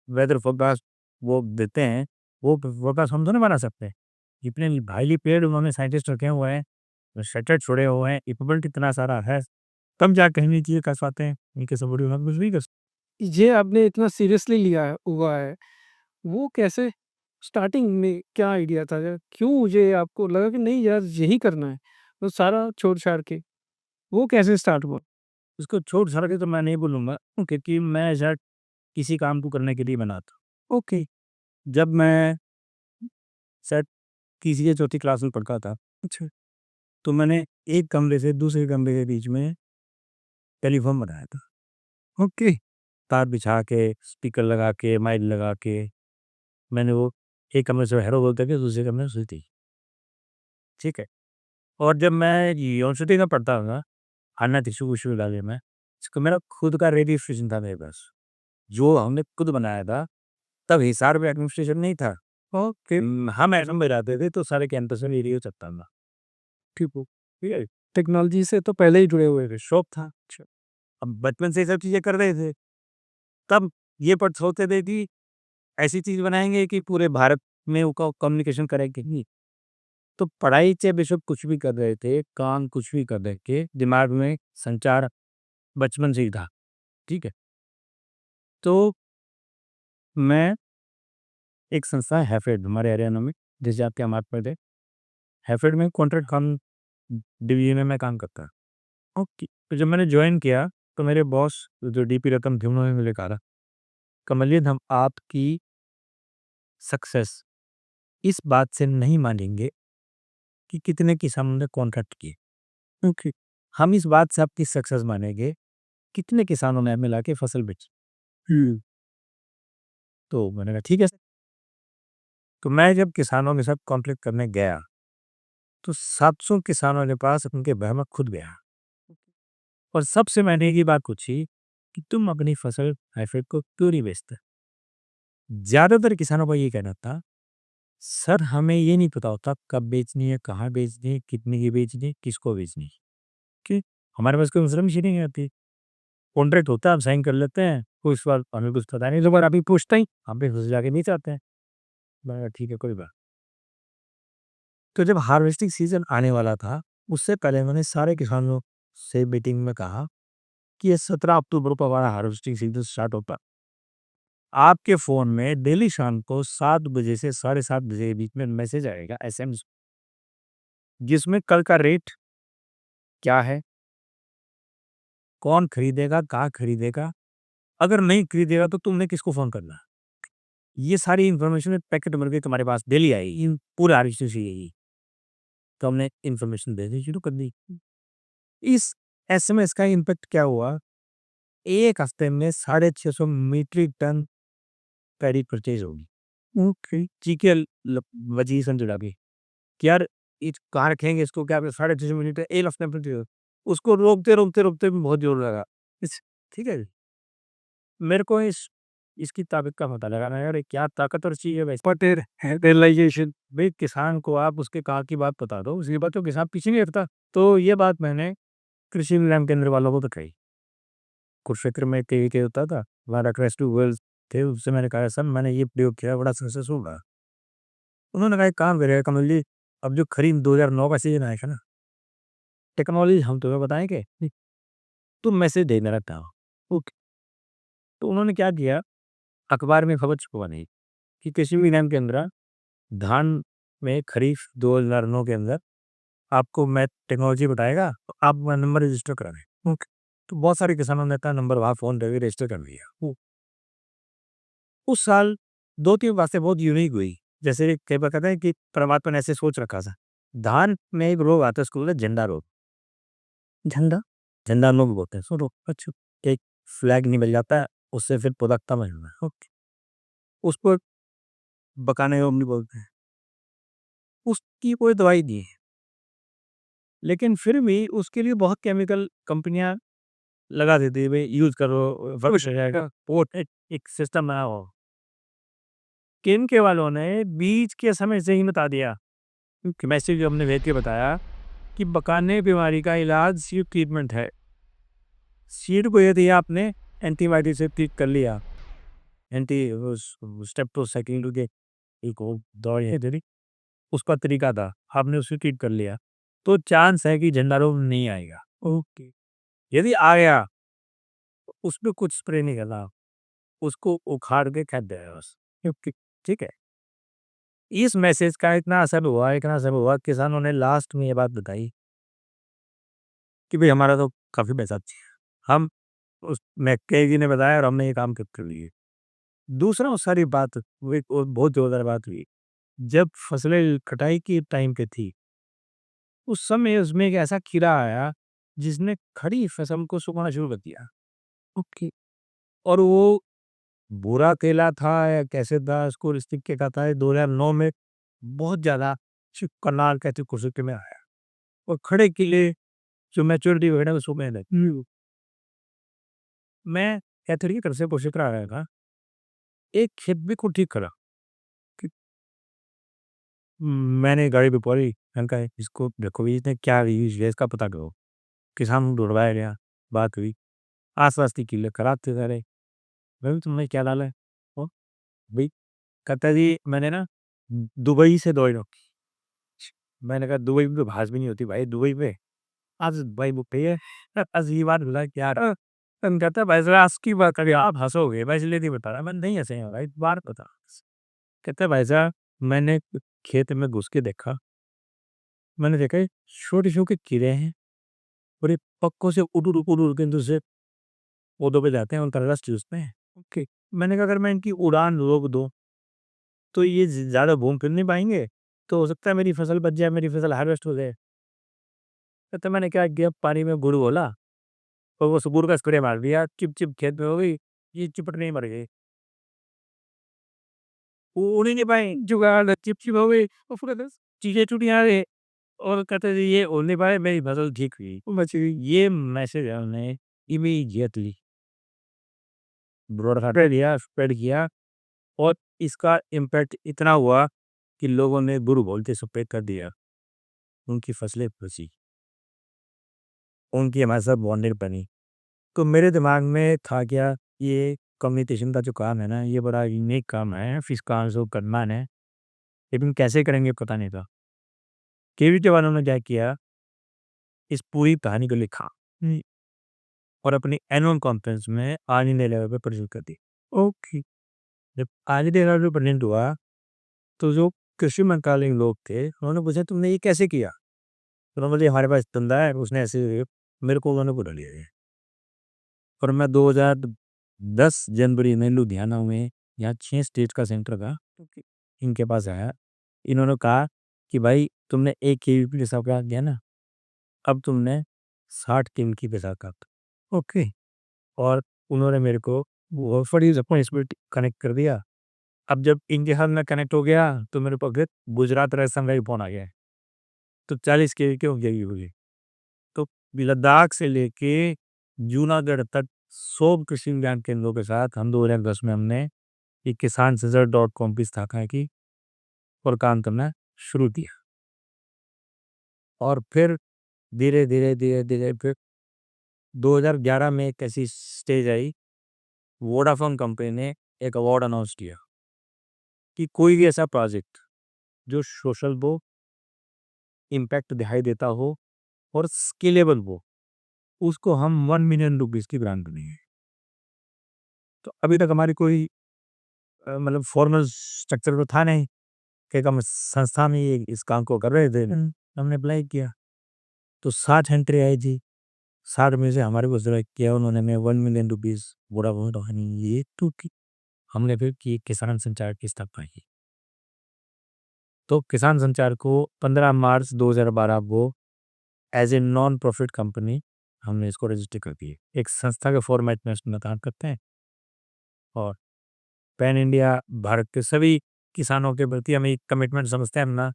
S2: वेदर फोरकास्ट वो देते हैं, वो फोरकास्ट हम तो नहीं बना सकते। इतने हाईली पेड उन्होंने साइंटिस्ट रखे हुए हैं, सैटेलाइट छोड़े हुए हैं, इक्विपमेंट इतना सारा है, तब जाके हम ये चीज़ें कर पाते हैं। इनके सपोर्ट हम कुछ नहीं कर सकते।
S1: ये आपने इतना सीरियसली लिया है हुआ है, वो कैसे? स्टार्टिंग में क्या आइडिया था? क्यों मुझे आपको लगा कि नहीं यार यही करना है? तो सारा छोड़-छाड़ के, वो कैसे स्टार्ट हुआ?
S2: उसको छोड़-छाड़ के तो मैं नहीं बोलूँगा क्योंकि मैं ऐसा किसी काम को करने के लिए बना था।
S1: ओके,
S2: जब मैं शायद तीसरी या चौथी क्लास में पढ़ता था,
S1: अच्छा,
S2: तो मैंने एक कमरे से दूसरे कमरे के बीच में टेलीफ़ोन बनाया था।
S1: ओके,
S2: तार बिछा के, स्पीकर लगा के, माइक लगा के, मैंने वो एक कमरे से हेलो बोलते थे, दूसरे कमरे में स्वीटी, ठीक है? और जब मैं यूनिवर्सिटी में पढ़ता था, अन्ना त्रिशूल विश्वविद्यालय में, तो मेरा खुद का रेडियो स्टेशन था मेरे पास, जो हमने खुद बनाया था। तब हिसार में एडमिनिस्ट्रेशन नहीं था।
S1: ओके,
S2: हम असम में रहते थे, तो सारे कैंपस में रेडियो चलता था।
S1: ठीक हो।
S2: ठीक है?
S1: टेक्नोलॉजी से तो पहले ही जुड़े हुए थे।
S2: शौक था।
S1: अच्छा,
S2: अब बचपन से ये सब चीज़ें कर रहे थे। तब ये पद सोचते थे कि ऐसी चीज़ बनाएँगे कि पूरे भारत में वो कम्युनिकेशन करेंगे। नहीं, तो पढ़ाई से बेशक कुछ भी कर रहे थे, काम कुछ भी कर रहे थे, दिमाग में संचार बचपन से ही था, ठीक है? तो मैं एक संस्था है हैफेड हमारे हरियाणा में, जैसे आपके हमारे पढ़े, हैफेड में कॉन्ट्रैक्ट काम डिवीज़न में मैं काम करता। ओके, तो जब मैंने जॉइन किया, तो मेरे बॉस जो डीपी रतन थे, उन्होंने मुझे कहा, "कमलियन हम आपकी सक्सेस इस बात से नहीं मानेंगे कि कितने किसानों ने कॉन्ट्रैक्ट किए।
S1: ओके,
S2: हम इस बात से आपकी सक्सेस मानेंगे, कितने किसानों ने मिला के फसल बेची।"
S1: हुँ,
S2: तो मैंने कहा, "ठीक है सर।" तो मैं जब किसानों के साथ कॉन्फ्लिक्ट करने गया, तो 700 किसानों के पास उनके बह में खुद गया और सबसे मैंने एक ही बात पूछी कि तुम अपनी फसल हैफेड को क्यों नहीं बेचते? ज़्यादातर किसानों का ये कहना था, "सर हमें ये नहीं पता होता कब बेचनी है, कहाँ बेचनी है, कितने की बेचनी है, किसको बेचनी है, कि हमारे पास कोई दूसरा मशीन ही नहीं आती। कॉन्ट्रैक्ट होता है, हम साइन कर लेते हैं, कोई इस बार हमें कुछ पता नहीं, दोबारा अभी पूछते ही हम भी घुस जाके बेच आते हैं।" मैंने कहा, "ठीक है, कोई बात।" तो जब हार्वेस्टिंग सीज़न आने वाला था, उससे पहले मैंने सारे किसानों से मीटिंग में कहा कि ये 17 अक्टूबर को हमारा हार्वेस्टिंग सीज़न स्टार्ट होता है। आपके फ़ोन में डेली शाम को 7 बजे से साढ़े 7 बजे के बीच में मैसेज आएगा एसएमएस, जिसमें कल का रेट क्या है, कौन खरीदेगा, कहाँ खरीदेगा, अगर नहीं खरीदेगा तो तुमने किसको फ़ोन करना है। ये सारी इन्फॉर्मेशन एक पैकेट बन के तुम्हारे पास डेली आएगी, पूरे हार्वेस्टिंग सीज़न की। तो हमने इन्फॉर्मेशन देनी शुरू कर दी। इस एसएमएस का इम्पैक्ट क्या हुआ, 1 हफ्ते में 650 मीट्रिक टन पैडी परचेज़ होगी।
S1: ओके,
S2: चीखे बची समझ लगी कि यार ये कहाँ रखेंगे इसको, क्या 650 मिनट 1 हफ्ते में पहुँचेगा। उसको रोकते भी बहुत जोर लगा। इस ठीक है? मेरे को इसकी ताकत का पता लगाना है यार, ये क्या ताकतवर चीज़ है वैसे।
S1: पटेर है रियलाइज़ेशन।
S2: भई किसान को आप उसके कहाँ की बात बता दो, उसके बाद तो किसान पीछे नहीं हटता। तो ये बात मैंने कृषि विज्ञान केंद्र वालों को बताई। कुरुक्षेत्र में के होता था, वहाँ रेस्क्यू गर्ल्स थे, उससे मैंने कहा सर मैंने ये प्रयोग किया, बड़ा सक्सेसफुल रहा। उन्होंने कहा एक काम करिएगा कमल जी, अब जो खरीफ 2009 का सीज़न आएगा ना, टेक्नोलॉजी हम तुम्हें बताएँगे, तुम मैसेज देना रहता हो। ओके। तो उन्होंने क्या किया, अखबार में खबर छपवाई कि कृषि विज्ञान केंद्र धान में खरीफ 2009 के अंदर आपको मैं टेक्नोलॉजी बताएगा, तो आप अपना नंबर रजिस्टर करा लें। ओके। तो बहुत सारे किसानों ने अपना नंबर वहाँ फ़ोन पे भी रजिस्टर कर लिया। उस साल 2-3 बातें बहुत यूनिक हुई। जैसे कई बार कहते हैं कि परमात्मा ने ऐसे सोच रखा था। धान में एक रोग आता है, उसको बोलते हैं झंडा रोग।
S1: झंडा?
S2: झंडा रोग बोलते हैं, सुनो। अच्छा, एक फ्लैग निकल जाता है, उससे फिर पौधा बन जाता है। ओके, उसको बकाने रोग नहीं बोलते हैं। उसकी कोई दवाई नहीं है, लेकिन फिर भी उसके लिए बहुत केमिकल कंपनियां लगा देती है, भाई यूज करो, भविष्य हो जाएगा। वो एक सिस्टम है वो। किन के वालों ने बीज के समय से ही बता दिया कि मैसेज जो हमने भेज के बताया कि बकाने बीमारी का इलाज सिर्फ ट्रीटमेंट है। सीड को यदि आपने एंटीबायोटिक से ट्रीट कर लिया, एंटी स्टेप्टोसाइक्लिन के एक वो दवाई है तेरी, उसका तरीका था, आपने उसे ट्रीट कर लिया, तो चांस है कि झंडा रोग नहीं आएगा। ओके, यदि आ गया तो उसमें कुछ स्प्रे नहीं करना, उसको उखाड़ के फेंक देना बस। ओके, ठीक है। इस मैसेज का इतना असर हुआ, किसानों ने लास्ट में ये बात बताई कि भाई हमारा तो काफी पैसा चाहिए। हम उस मैकेजी जी ने बताया और हमने ये काम कर लिए। दूसरा वो सारी बात, वो एक और बहुत जोरदार बात हुई। जब फसलें कटाई की टाइम पे थी, उस समय उसमें एक ऐसा कीड़ा आया जिसने खड़ी फसल को सुखाना शुरू कर दिया।
S1: ओके।
S2: और वो बुरा केला था या कैसे था, उसको ऋतिक के कहा था, 2009 में बहुत ज्यादा करनाल कहते कुर्से में आया। और खड़े किले जो मैच्योरिटी वगैरह उसको में मैं कैथरी की तरफ से कोशिश करा रहा था, एक खेत भी को ठीक करा। कि मैंने गाड़ी पे पड़ी, मैंने कहा इसको देखो भी, इसने क्या यूज किया इसका पता करो। किसान ढूंढवाया गया, बात हुई, आस पास की किले कराते सारे। भाई तुमने क्या डाला है? ओ भाई, कहता है जी मैंने ना दुबई से दवाई रखी। मैंने कहा दुबई में तो भाष भी नहीं होती भाई, दुबई में आज भाई वो पे है। अजीब बात बोला क्या कहता है भाई जरा की बात करिए, आप हंसोगे, मैं इसलिए नहीं बता रहा। मैं नहीं हंसे भाई, बात बता। कहता है भाई साहब, मैंने खेत में घुस के देखा, मैंने देखा ये छोटे छोटे कीड़े हैं और ये पक्कों से उड़ उड़ के दूसरे पौधों पे जाते हैं, उनका रस चूसते हैं। ओके, मैंने कहा अगर मैं इनकी उड़ान रोक दूं तो ये ज्यादा घूम फिर नहीं पाएंगे, तो हो सकता है मेरी फसल बच जाए, मेरी फसल हार्वेस्ट हो जाए। कहता मैंने क्या किया, पानी में गुड़ घोला और वो गुड़ का स्प्रे मार दिया, चिप चिप खेत में हो गई, ये चिपट नहीं मर गई, वो उड़ ही नहीं पाए, जुगाड़ चिप चिप हो गई और फिर चीजें टूटी आ गई। और कहते थे ये उड़ नहीं पाए, मेरी फसल ठीक हुई, वो बच गई। ये मैसेज हमने इमीडिएटली ब्रॉडकास्ट दिया, स्प्रेड किया, और इसका इम्पैक्ट इतना हुआ कि लोगों ने गुरु बोलते सफेद कर दिया, उनकी फसलें बची, उनकी हमारे साथ बॉन्डेड बनी। तो मेरे दिमाग में था क्या, ये कम्युनिकेशन का जो काम है ना, ये बड़ा यूनिक काम है, फिजिकल जो करना है, लेकिन कैसे करेंगे पता नहीं था। केवीके वालों ने क्या किया, इस पूरी कहानी को लिखा और अपनी एनुअल कॉन्फ्रेंस में ऑल इंडिया लेवल पे प्रेजेंट कर दी। ओके, जब ऑल इंडिया लेवल पे प्रेजेंट हुआ, तो जो कृषि मंत्रालय के लोग थे, उन्होंने पूछा तुमने ये कैसे किया? तो उन्होंने बोले हमारे पास धंधा है, उसने ऐसे मेरे को उन्होंने बुला लिया है। और मैं 2010 जनवरी में लुधियाना में, यहाँ 6 स्टेट का सेंटर था, इनके पास आया। इन्होंने कहा कि भाई तुमने 1 केवीपी पैसा काट दिया ना, अब तुमने 60 केवी की पैसा काट। ओके, और उन्होंने मेरे को वो फड़ी रिस्पांसिबिलिटी कनेक्ट कर दिया। अब जब इनके साथ मैं कनेक्ट हो गया तो मेरे पास गुजरात राजस्थान का भी फ़ोन आ गया है। तो 40 केवी की हो गई। तो लद्दाख से लेके जूनागढ़ तक 100 कृषि विज्ञान केंद्रों के साथ हम 2010 में हमने एक किसान सेंसर डॉट कॉम की स्थापना की और काम करना शुरू किया। और फिर धीरे धीरे फिर 2011 में एक ऐसी स्टेज आई, वोडाफोन कंपनी ने एक अवार्ड अनाउंस किया कि कोई भी ऐसा प्रोजेक्ट जो सोशल हो, इम्पैक्ट दिखाई देता हो और स्केलेबल हो, उसको हम 1 मिलियन रुपीस की ग्रांट देंगे। तो अभी तक हमारी कोई मतलब फॉर्मल स्ट्रक्चर तो था नहीं कि हम संस्था में ये इस काम को कर रहे थे। हमने अप्लाई किया तो 60 एंट्री आई थी, 60 में से हमारे को सिलेक्ट किया उन्होंने, मैं 1 मिलियन रुपीस वोडाफोन ये तो हमने फिर की किसान संचार की स्थापना की। तो किसान संचार को 15 मार्च 2012 को as a non profit company हमने इसको रजिस्टर कर दिए। एक संस्था के फॉर्मेट में इसमें काम करते हैं और पैन इंडिया भारत के सभी किसानों के प्रति हम एक कमिटमेंट समझते हैं अपना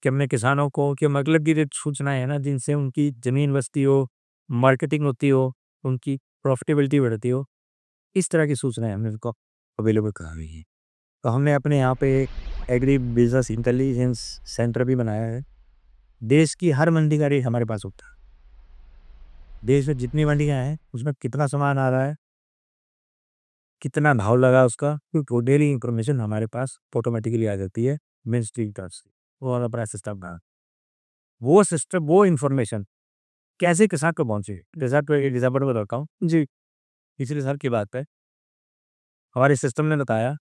S2: कि हमने किसानों को कि मतलब की सूचनाएं है ना जिनसे उनकी ज़मीन बचती हो, मार्केटिंग होती हो, उनकी प्रॉफिटेबिलिटी बढ़ती हो, इस तरह की सूचनाएं हमने उनको अवेलेबल करा हुई है। तो हमने अपने यहाँ पे एग्री बिजनेस इंटेलिजेंस सेंटर भी बनाया है। देश की हर मंडी का रेट हमारे पास होता है। देश में जितनी मंडियाँ हैं उसमें कितना सामान आ रहा है, कितना भाव लगा उसका, क्योंकि वो डेली इंफॉर्मेशन हमारे पास ऑटोमेटिकली आ जाती है मेन स्ट्रीम तरफ से। वो वाला बड़ा सिस्टम बना। वो सिस्टम वो इंफॉर्मेशन कैसे किसान को पहुँचे, जैसा आपको एक एग्जाम्पल बताता हूँ।
S1: जी।
S2: पिछले साल की बात है, हमारे सिस्टम ने बताया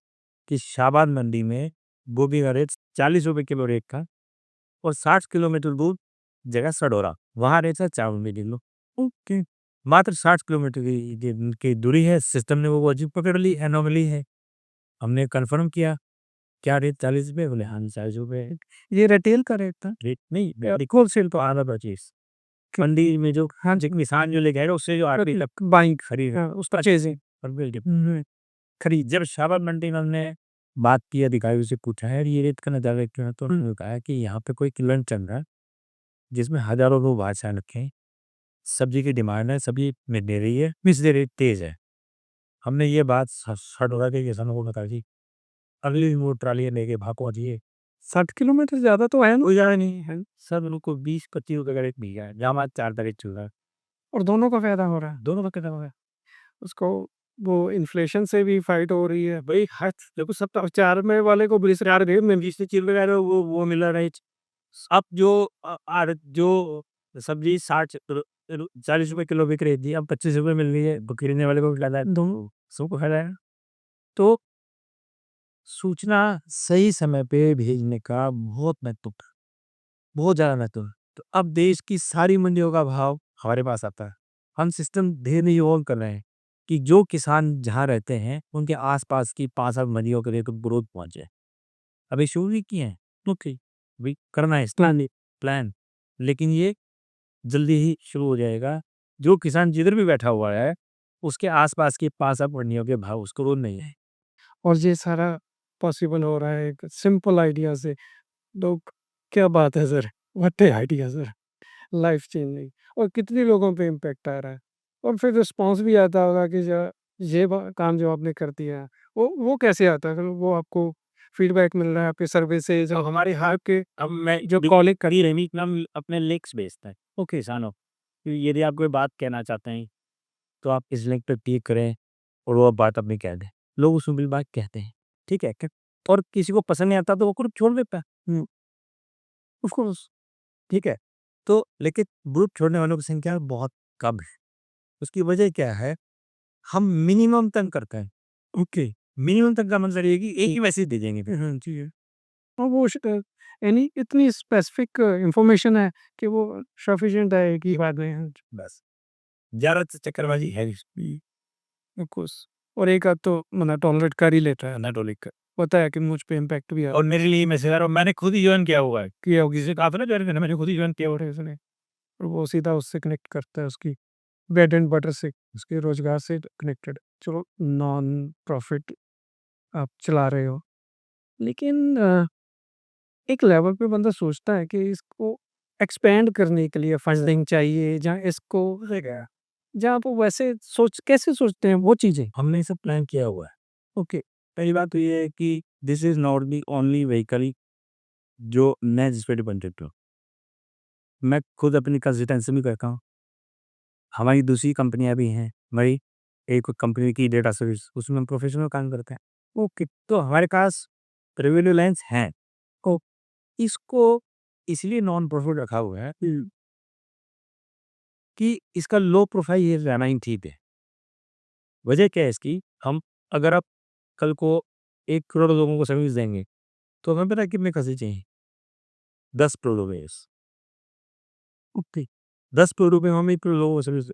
S2: कि शाहबाद मंडी में गोभी का रेट 40 रुपए किलो रेट था और 60 किलोमीटर दूर जगह सडोरा, वहाँ रेट था 4 रुपए किलो। ओके, मात्र 60 किलोमीटर की दूरी है। सिस्टम ने वो अजीब पकड़ ली, एनोमली है। हमने कंफर्म किया, क्या रेट 40 रुपए? बोले हाँ 40 रुपए है।
S1: ये रिटेल का रेट था?
S2: रेट नहीं, होलसेल तो आधा परचेज मंडी में जो हाँ जो किसान जो लेके आएगा उससे जो आखिरी तक
S1: बाइंग
S2: खरीद
S1: उस परचेजिंग
S2: खरीद। जब शाहबाद मंडी में हमने बात की, अधिकारियों से पूछा है ये रेट का नज़ारा क्यों है, तो उन्होंने कहा कि यहाँ पे कोई क्लियरेंस चल रहा है जिसमें हजारों लोग बादशाह रखे हैं। सब्जी की डिमांड है, सब्जी में दे रही है, इसलिए रेट तेज है। हमने ये बात सडोरा के किसानों को बता दी। अगली दिन वो ट्राली लेके भागो दिए।
S1: 60 किलोमीटर ज़्यादा तो है ना?
S2: कोई ज़्यादा नहीं है, सब उनको 20-25 रुपए का रेट मिल गया है, जहाँ हमारा 4 का रेट चल रहा है।
S1: और दोनों का फ़ायदा हो रहा है।
S2: दोनों का कितना हो गया?
S1: उसको वो इन्फ्लेशन से भी फाइट हो रही है।
S2: भाई हर देखो सब तो 4 में वाले को 20,000 दे में 20 से चिल लगा रहे हो, वो मिल रहा है। अब जो जो सब्जी 60 40 रुपए किलो बिक रही थी, अब 25 रुपए मिल रही है, तो खरीदने वाले को भी फायदा है, दोनों सबको फायदा है। तो सूचना सही समय पे भेजने का बहुत महत्व है, बहुत ज़्यादा महत्व है। तो अब देश की सारी मंडियों का भाव हमारे पास आता है। हम सिस्टम धीरे इवॉल्व कर रहे हैं कि जो किसान जहाँ रहते हैं उनके आसपास की 5-7 मंडियों के लिए तो ग्रोथ पहुँच जाए। अभी शुरू नहीं किए हैं, ओके, अभी करना है इसका प्लान, लेकिन ये जल्दी ही शुरू हो जाएगा। जो किसान जिधर भी बैठा हुआ है, उसके आस-पास की 5-7 मंडियों के भाव उसको रोज़ नहीं है।
S1: और ये सारा पॉसिबल हो रहा है एक सिंपल आइडिया से। लोग क्या बात है sir! What A idea sir! Life changing. और कितने लोगों पे इम्पैक्ट आ रहा है। और फिर रिस्पॉन्स भी आता होगा कि ये काम जो आपने कर दिया, वो कैसे आता है? फिर वो आपको फीडबैक मिल रहा है आपके सर्वे से, जो हमारे आपके
S2: अब मैं
S1: जो कॉलीग कर
S2: कभी रही हम अपने लिंक्स भेजता है, ओके किसानों, कि यदि आप कोई बात कहना चाहते हैं, तो आप इस लिंक पे क्लिक करें और वो बात अपनी कह दें। लोग उसमें भी बात कहते हैं, ठीक है? और किसी को पसंद नहीं आता तो वो ग्रुप छोड़ देता है। ऑफ कोर्स, ठीक है? तो लेकिन ग्रुप छोड़ने वालों की संख्या बहुत कम है। उसकी वजह क्या है? हम मिनिमम तक करते हैं, ओके? मिनिमम तक का मतलब ये है कि एक ही मैसेज दे देंगे फिर। हाँ, ठीक है।
S1: और वो यानी इतनी स्पेसिफिक इन्फॉर्मेशन है कि वो सफिशिएंट है एक ही बात में।
S2: बस, ज़्यादा चक्करबाजी है नहीं।
S1: Of course. और एक आध तो मतलब टॉलरेट कर ही लेता है ना, टॉलरेट कर पता है कि मुझ पे इम्पैक्ट भी
S2: और मेरे लिए मैसेज आ रहा है, मैंने खुद ही जॉइन किया हुआ है।
S1: किया होगी
S2: किसी से कहा था ना जॉइन करना, मैंने खुद ही जॉइन किया हुआ है।
S1: और उसने, और वो सीधा उससे कनेक्ट करता है, उसकी ब्रेड एंड बटर से, उसके रोजगार से कनेक्टेड। चलो नॉन प्रॉफिट आप चला रहे हो, लेकिन एक लेवल पे बंदा सोचता है कि इसको एक्सपेंड करने के लिए फंडिंग चाहिए, जहाँ इसको रहेगा, जहाँ आप वैसे सोच कैसे सोचते हैं वो चीज़ें?
S2: हमने ये सब प्लान किया हुआ है। ओके, पहली बात तो ये है कि this is not the only vehicle जो मैं जिस पे डिपेंडेंट हूँ। मैं खुद अपनी कंसल्टेंसी भी करता हूँ। हमारी दूसरी कंपनियाँ भी हैं। हमारी एक कंपनी की डेटा सर्विस, उसमें हम प्रोफेशनल काम करते हैं। ओके, तो हमारे पास रेवेन्यू लाइन्स हैं। तो इसको इसलिए नॉन प्रॉफिट रखा हुआ है कि इसका लो प्रोफाइल ये रहना ही ठीक है। वजह क्या है इसकी? हम अगर आप कल को 1 करोड़ लोगों को सर्विस देंगे, तो हमें पता है कितने खर्चे चाहिए? 10 करोड़ रुपए। ओके, 10 करोड़ रुपए में हम 1 करोड़ लोगों को सर्विस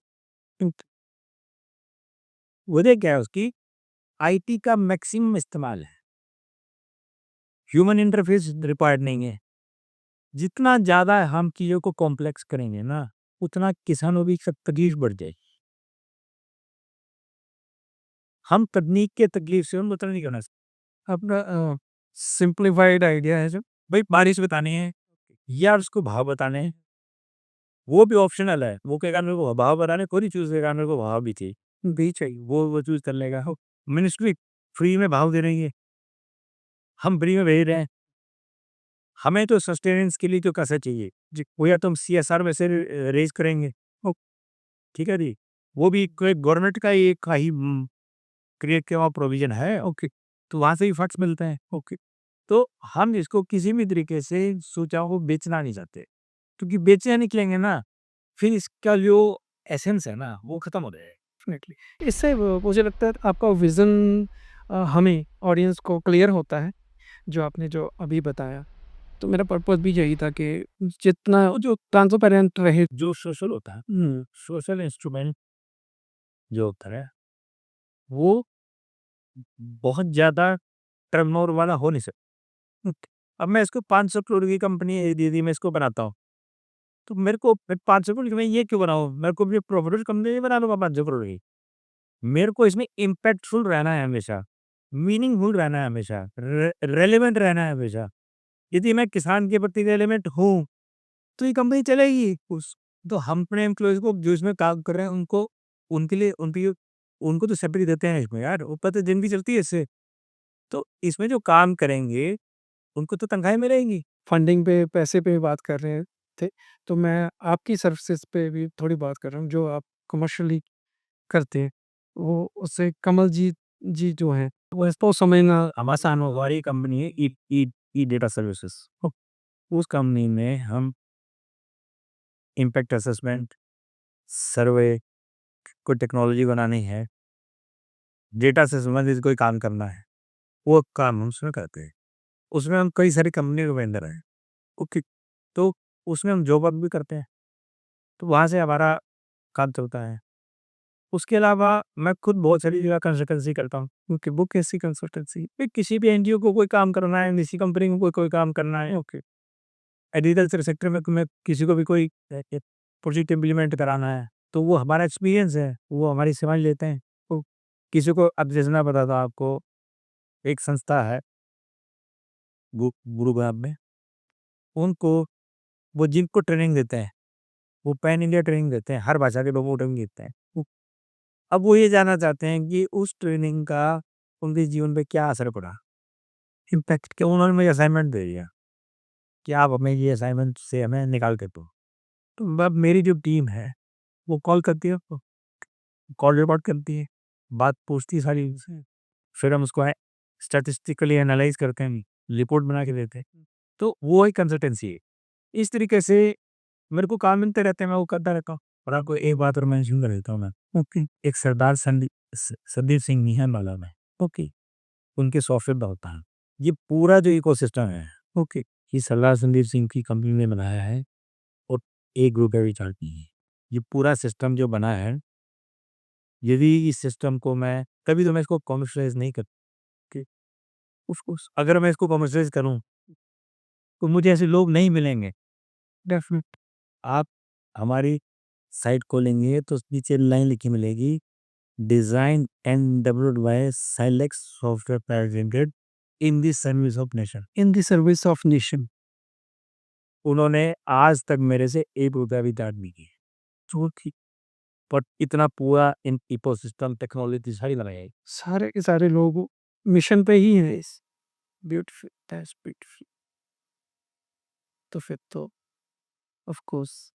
S2: वजह क्या है उसकी? आईटी का मैक्सिमम इस्तेमाल है, ह्यूमन इंटरफेस रिक्वायर्ड नहीं है। जितना ज़्यादा हम चीज़ों को कॉम्प्लेक्स करेंगे ना, उतना किसानों की तकलीफ बढ़ जाएगी। हम तकनीक के तकलीफ से उनको नहीं करना।
S1: अपना सिंप्लीफाइड आइडिया है जो
S2: भाई बारिश बतानी है या उसको भाव बताने हैं, वो भी ऑप्शनल है। वो कहेगा मेरे को भाव बताने, कोई चूज़ करेगा मेरे को भाव भी चाहिए,
S1: भी चाहिए।
S2: वो चूज़ कर लेगा। मिनिस्ट्री फ्री में भाव दे रही है, हम फ्री में भेज रहे हैं। हमें तो सस्टेनेंस के लिए तो कैसे चाहिए जी, वो या तो हम सीएसआर में से रेज करेंगे। ओ, ठीक है जी, वो भी कोई गवर्नमेंट का ही एक ही क्रिएट किया हुआ प्रोविजन है। ओके, तो वहाँ से ही फंड्स मिलते हैं। ओके, तो हम इसको किसी भी तरीके से सोचा हो बेचना नहीं चाहते, क्योंकि बेचने निकलेंगे ना, फिर इसका जो एसेंस है ना वो खत्म हो जाएगा।
S1: डेफिनेटली इससे मुझे लगता है आपका विज़न हमें ऑडियंस को क्लियर होता है, जो आपने जो अभी बताया। तो मेरा पर्पस भी यही था कि जितना जो ट्रांसपेरेंट रहे।
S2: जो सोशल होता है, सोशल इंस्ट्रूमेंट जो होता है, वो बहुत ज़्यादा टर्नओवर वाला हो नहीं सकता। अब मैं इसको 500 करोड़ की कंपनी दे दी, मैं इसको बनाता हूँ, तो मेरे को 500 करोड़ की मैं ये क्यों बनाऊँ? मेरे को भी प्रॉफिटेबल कंपनी नहीं बना लूँगा 500 करोड़ की। मेरे को इसमें इम्पैक्टफुल रहना है हमेशा, मीनिंगफुल रहना है हमेशा, रेलेवेंट रहना है हमेशा। यदि मैं किसान के प्रति रेलेवेंट हूँ, तो ये कंपनी चलेगी। उस तो हम अपने एम्प्लॉइज़ को जो इसमें काम कर रहे हैं उनको, उनके लिए उनको तो सैलरी देते हैं इसमें यार, ऊपर तो ज़िंदगी चलती है इससे। तो इसमें जो काम करेंगे, उनको तो तनख्वाहें मिलेंगी।
S1: फंडिंग पे, पैसे पे बात कर रहे थे, तो मैं आपकी सर्विसेज़ पे भी थोड़ी बात कर रहा हूँ, जो आप कमर्शियली करते हैं। वो उससे कमल जी जी जो हैं, वो इसको समझना
S2: हमारी हमारी कंपनी है ई ई ई डेटा सर्विसेज़। उस कंपनी में हम इम्पैक्ट असेसमेंट, सर्वे, कोई टेक्नोलॉजी बनानी है, डेटा से संबंधित कोई काम करना है, वो काम हम उसमें करते हैं। उसमें हम कई सारी कंपनी के वेंडर हैं। ओके, तो उसमें हम जॉब वर्क भी करते हैं, तो वहाँ से हमारा काम चलता है। उसके अलावा मैं खुद बहुत सारी जगह कंसल्टेंसी करता हूँ।
S1: ओके, वो कैसी कंसल्टेंसी?
S2: भाई किसी भी एनजीओ को कोई काम करना है, किसी कंपनी को कोई काम करना है,
S1: ओके,
S2: एग्रीकल्चर सेक्टर में मैं किसी को भी कोई प्रोजेक्ट इम्प्लीमेंट कराना है, तो वो हमारा एक्सपीरियंस है, वो हमारी सेवाएँ लेते हैं। तो किसी को, अब जैसे मैं बताता हूँ आपको, एक संस्था है गुरुग्राम में, उनको, वो जिनको ट्रेनिंग देते हैं, वो पैन इंडिया ट्रेनिंग देते हैं, हर भाषा के लोगों को ट्रेनिंग देते हैं। अब वो ये जानना चाहते हैं कि उस ट्रेनिंग का उनके जीवन पे क्या असर पड़ा, इम्पैक्ट क्या। उन्होंने मुझे असाइनमेंट दे दिया कि आप हमें ये असाइनमेंट से हमें निकाल के दो। तो अब मेरी जो टीम है, वो कॉल करती है, कॉल रिकॉर्ड करती है, बात पूछती है सारी उनसे, फिर हम उसको स्टैटिस्टिकली एनालाइज करते हैं, रिपोर्ट बना के देते हैं। तो वो एक कंसल्टेंसी है। इस तरीके से मेरे को काम मिलते रहते हैं, मैं वो करता रहता हूँ। और आपको एक बात और मेंशन कर देता हूँ मैं, ओके, एक सरदार संदीप सिंह निहन वाला में, ओके, उनके सॉफ्टवेयर का होता है। ये पूरा जो इकोसिस्टम है, ओके, ये सरदार संदीप सिंह की कंपनी ने बनाया है, और एक ग्रुप है रिचार्ज नहीं है। ये पूरा सिस्टम जो बना है, यदि इस सिस्टम को मैं, तभी तो मैं इसको कॉमर्शियलाइज़ नहीं कर, कि उसको, अगर मैं इसको कॉमर्शियलाइज़ करूँ, तो मुझे ऐसे लोग नहीं मिलेंगे।
S1: डेफ़िनेट
S2: आप हमारी साइट खोलेंगे तो नीचे लाइन लिखी मिलेगी, design and developed by silence software private limited in the service of nation.
S1: In the service of nation.
S2: उन्होंने आज तक मेरे से ₹1 भी चार्ज नहीं किए।
S1: जो कि
S2: बट इतना पूरा इन इकोसिस्टम टेक्नोलॉजी सारी लगाई है।
S1: सारे के सारे लोग मिशन पे ही हैं इस ब्यूटीफुल, दैट्स ब्यूटीफुल। तो फिर तो ऑफ कोर्स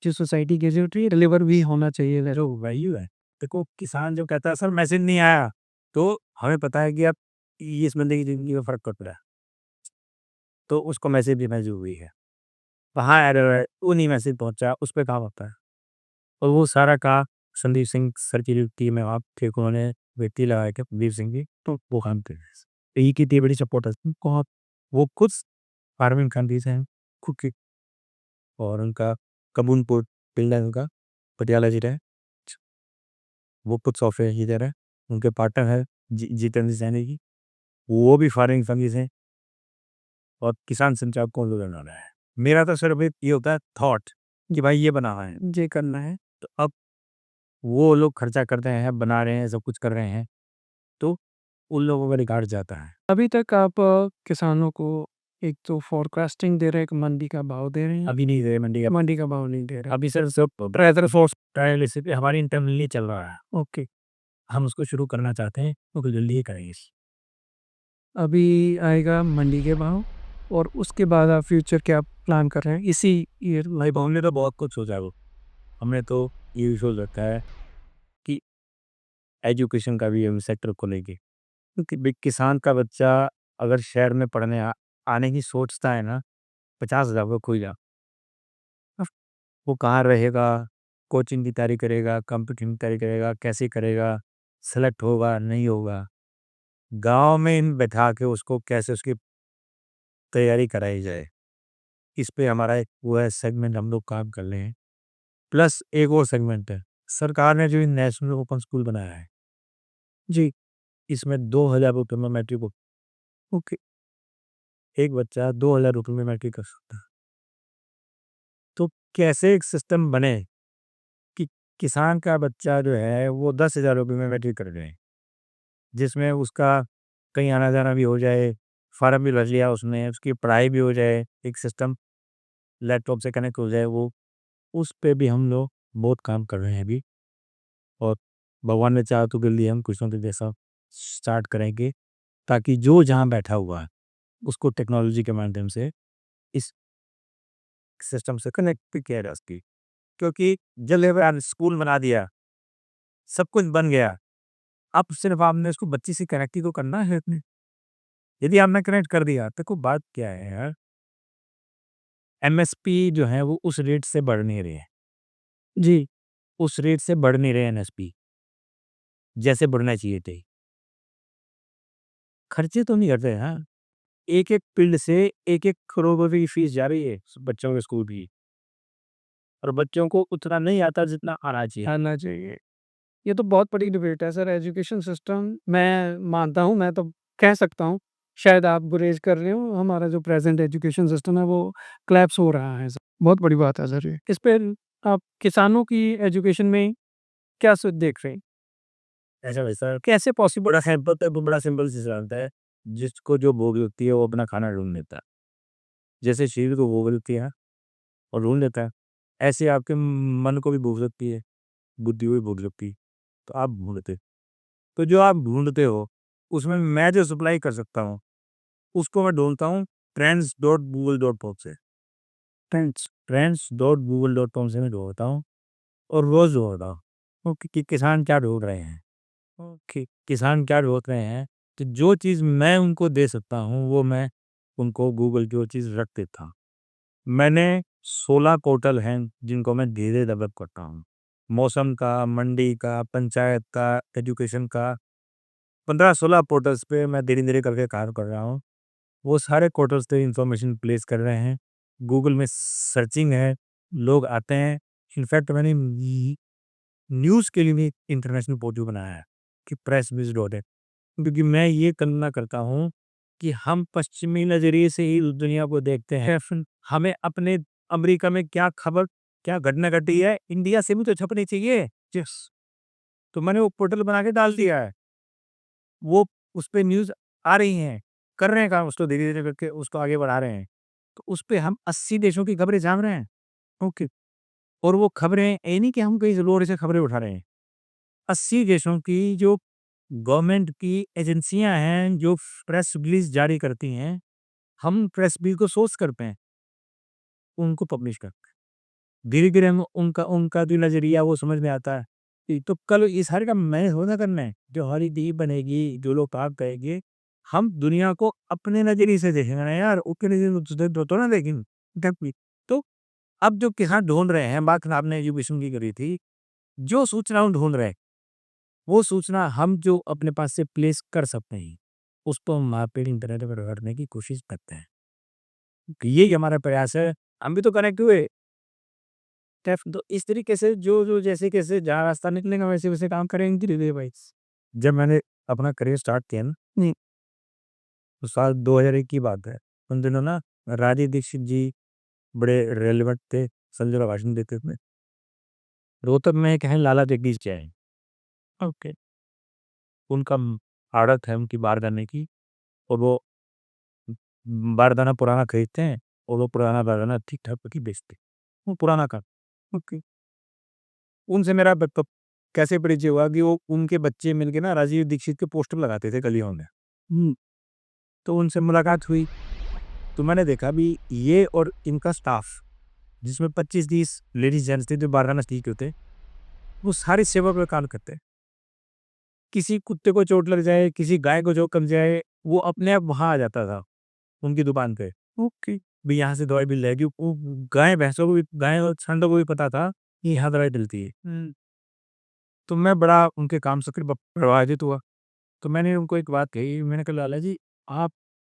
S1: जो सोसाइटी की ज़रूरत है डिलीवर भी होना चाहिए
S2: जो वैल्यू है, देखो किसान जो कहता है सर मैसेज नहीं आया, तो हमें पता है कि अब ये इस बंदे की ज़िंदगी में फ़र्क पड़ रहा है, तो उसको मैसेज देना ज़रूरी है। वहाँ एरर है, वो नहीं मैसेज पहुँचा, उस पे काम होता है। और वो सारा काम संदीप सिंह सर की जो टीम है, आप ठीक, उन्होंने व्यक्ति लगा के प्रदीप सिंह जी, तो वो काम कर रहे हैं। तो ये की इतनी बड़ी सपोर्ट है बहुत। वो खुद फार्मिंग कंट्री से हैं, खुद की, और उनका कबूनपुर फील्ड है उनका, पटियाला ज़िला है। वो खुद सॉफ्टवेयर इंजीनियर है, उनके पार्टनर है जितेंद्र सैनी जी, वो भी फॉरेन सर्विस हैं और किसान संचार को आंदोलन हो रहा है। मेरा तो सिर्फ एक ये होता है थॉट कि भाई ये बना है,
S1: ये करना है।
S2: तो अब वो लोग खर्चा करते हैं, बना रहे हैं, सब कुछ कर रहे हैं, तो उन लोगों का रिकॉर्ड जाता है।
S1: अभी तक आप किसानों को एक तो फोरकास्टिंग दे रहे हैं, एक मंडी का भाव दे रहे हैं,
S2: अभी नहीं दे रहे
S1: मंडी का भाव नहीं दे रहे।
S2: अभी सर सब ब्रदर फोर्स ट्रायल रेसिपी हमारी इंटरनली चल रहा है,
S1: ओके,
S2: हम उसको शुरू करना चाहते हैं, तो जल्दी ही करेंगे।
S1: अभी आएगा मंडी के भाव और उसके बाद आप फ्यूचर क्या प्लान कर रहे हैं इसी ईयर?
S2: भाई हमने तो बहुत कुछ सोचा है, वो हमने तो ये सोच रखा है कि एजुकेशन का भी हम सेक्टर को लेके, क्योंकि भाई किसान का बच्चा अगर शहर में पढ़ने आने की सोचता है ना, 50,000 को खोई जा, अब वो कहाँ रहेगा, कोचिंग की तैयारी करेगा, कंपटीशन की तैयारी करेगा, कैसे करेगा, सेलेक्ट होगा नहीं होगा, गांव में इन बैठा के उसको कैसे उसकी तैयारी कराई जाए, इस पे हमारा एक वो है सेगमेंट, हम लोग काम कर रहे हैं। प्लस एक और सेगमेंट है, सरकार ने जो नेशनल ओपन स्कूल बनाया है,
S1: जी,
S2: इसमें 2,000 रुपये में मैट्रिक,
S1: ओके,
S2: एक बच्चा 2,000 रुपये में मैट्रिक कर सकता है। तो कैसे एक सिस्टम बने कि किसान का बच्चा जो है वो 10,000 रुपये में मैट्रिक कर जाए, जिसमें उसका कहीं आना जाना भी हो जाए, फार्म भी भर लिया उसने, उसकी पढ़ाई भी हो जाए, एक सिस्टम लैपटॉप से कनेक्ट हो जाए, वो उस पे भी हम लोग बहुत काम कर रहे हैं अभी। और भगवान ने चाहा तो जल्दी हम कुछ ना कुछ जैसा स्टार्ट करेंगे, ताकि जो जहाँ बैठा हुआ है उसको टेक्नोलॉजी के माध्यम से इस सिस्टम से कनेक्ट भी किया जा सके। क्योंकि जब स्कूल बना दिया, सब कुछ बन गया, अब सिर्फ आपने उसको बच्ची से कनेक्ट ही तो करना है अपने। यदि आपने कनेक्ट कर दिया तो कोई बात क्या है यार, एमएसपी जो है वो उस रेट से बढ़ नहीं रहे हैं,
S1: जी,
S2: उस रेट से बढ़ नहीं रहे एनएसपी जैसे बढ़ना चाहिए थे। खर्चे तो नहीं करते हैं, हाँ, एक एक फील्ड से 1-1 करोड़ रुपए की फीस जा रही है बच्चों के स्कूल की, और बच्चों को उतना नहीं आता जितना आना चाहिए।
S1: आना चाहिए। ये तो बहुत बड़ी डिबेट है सर, एजुकेशन सिस्टम मैं मानता हूँ, मैं तो कह सकता हूँ, शायद आप गुरेज कर रहे हो, हमारा जो प्रेज़ेंट एजुकेशन सिस्टम है वो कोलैप्स हो रहा है सर। बहुत बड़ी बात है सर ये। इस पे आप किसानों की एजुकेशन में क्या देख रहे हैं?
S2: ऐसा वैसा
S1: कैसे पॉसिबल?
S2: बड़ा सिंपल सी सिद्धांत है, जिसको जो भूख लगती है वो अपना खाना ढूँढ लेता है। जैसे शरीर को भूख लगती है और ढूँढ लेता है, ऐसे आपके मन को भी भूख लगती है, बुद्धि को भी भूख लगती है, तो आप ढूँढते। तो जो आप ढूँढते हो, उसमें मैं जो सप्लाई कर सकता हूँ, उसको मैं ढूँढता हूँ trends.google.com से। trends.google.com से मैं ढूँढता हूँ और रोज़ ढूँढता हूँ, ओके, कि किसान क्या ढूँढ रहे हैं। ओके, किसान क्या ढूँढ रहे हैं, तो जो चीज़ मैं उनको दे सकता हूँ, वो मैं उनको गूगल की वो चीज़ रख देता हूँ। मैंने 16 पोर्टल हैं, जिनको मैं धीरे डेवलप करता हूँ। मौसम का, मंडी का, पंचायत का, एजुकेशन का, 15-16 पोर्टल्स पे मैं धीरे-धीरे करके कार्य कर रहा हूँ। वो सारे पोर्टल्स पे इन्फॉर्मेशन प्लेस कर रहे हैं। गूगल में सर्चिंग है, लोग आते हैं। इनफैक्ट मैंने न्यूज़ के लिए भी इंटरनेशनल पोर्टल बनाया है कि प्रेस न्यूज़ डॉट इन, क्योंकि मैं ये कल्पना करता हूँ कि हम पश्चिमी नज़रिए से ही उस दुनिया को देखते हैं। फिर हमें अपने अमेरिका में क्या खबर, क्या घटना घटी है, इंडिया से भी तो छपनी चाहिए। यस, तो मैंने वो पोर्टल बना के डाल दिया है। वो उस पे न्यूज़ आ रही हैं, कर रहे हैं काम, उसको धीरे-धीरे करके उसको आगे बढ़ा रहे हैं। तो उस पे हम 80 देशों की खबरें जान रहे हैं। ओके, और वो खबरें ये नहीं कि हम कहीं ज़रूर से खबरें उठा रहे हैं। 80 देशों की जो गवर्नमेंट की एजेंसियाँ हैं, जो प्रेस रिलीज़ जारी करती हैं, हम प्रेस बिल को सोर्स करते हैं, उनको पब्लिश करते हैं। धीरे-धीरे हम उनका उनका जो नज़रिया वो समझ में आता है कि तो कल ये सारे काम मैंने थोड़ी ना करना है। जो हमारी टीम बनेगी, जो लोग काम करेंगे, हम दुनिया को अपने नज़रिए से देखेंगे ना यार, उसके नज़रिए से तो ना देखेंगे। एग्ज़ैक्टली। तो अब जो किसान ढूँढ रहे हैं, बात आपने एजुकेशन की करी थी, जो सूचना हम ढूँढ रहे हैं, वो सूचना हम जो अपने पास से प्लेस कर सकते हैं, उसको हम वहाँ पे इंटरनेट पे करने की कोशिश करते हैं। यही हमारा प्रयास है। हम भी तो कनेक्ट हुए। तो इस तरीके से जो जैसे कैसे जहाँ रास्ता निकलेगा वैसे-वैसे काम करेंगे धीरे-धीरे भाई। जब मैंने अपना करियर स्टार्ट किया ना,
S1: जी।
S2: तो साल 2001 की बात है। उन दिनों ना राजीव दीक्षित जी बड़े रेलेवेंट थे, सब जगह भाषण देते थे। रोहतक में एक है लाला जगदीश जैन,
S1: ओके।
S2: उनका आदत है उनकी बारदाने की, और वो बारदाना पुराना खरीदते हैं और वो पुराना बारदाना ठीक-ठाक करके बेचते हैं। वो पुराना काम।
S1: ओके।
S2: उनसे मेरा कैसे परिचय हुआ कि वो उनके बच्चे मिलके ना राजीव दीक्षित के पोस्टर लगाते थे गलियों में।
S1: हुँ।
S2: तो उनसे मुलाकात हुई, तो मैंने देखा भी ये और इनका स्टाफ, जिसमें 25-30 लेडीज़ जेंट्स थे जो बारदाना सीख होते, वो सारी सेवा में काम करते। किसी कुत्ते को चोट लग जाए, किसी गाय को चोट लग जाए, वो अपने आप वहाँ आ जाता था, उनकी दुकान पे।
S1: ओके।
S2: भी यहाँ से दवाई मिल जाएगी। वो गाय-भैंसों को भी, गाय और सांडों को भी पता था कि यहाँ दवाई डलती है।
S1: हुँ।
S2: तो मैं बड़ा उनके काम से फिर प्रभावित हुआ। तो मैंने उनको एक बात कही, मैंने कहा, "लाला जी, आप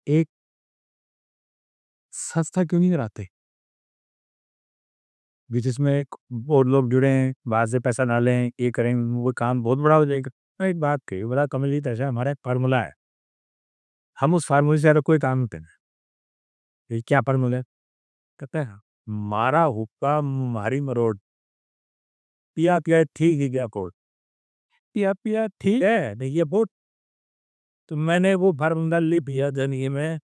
S2: एक संस्था क्यों नहीं कराते? कि जिसमें और लोग जुड़ें, बाहर से पैसा ना लें, ये करें, वो काम बहुत बड़ा हो जाएगा।" मैं एक बात कही, बोला, "कमलजीत, ऐसा हमारा एक फ़ॉर्मूला है, हम उस फ़ॉर्मूले से ज़्यादा कोई काम नहीं करना।" ये क्या फ़ॉर्मूला है? कहता है, "मारा हुक्का मारी मरोड़, पिया पिया ठीक ही गया कोर्ट।" पिया पिया ठीक है, नहीं है वोट। तो मैंने वो फ़ॉर्मूला लिख दिया ज़हन में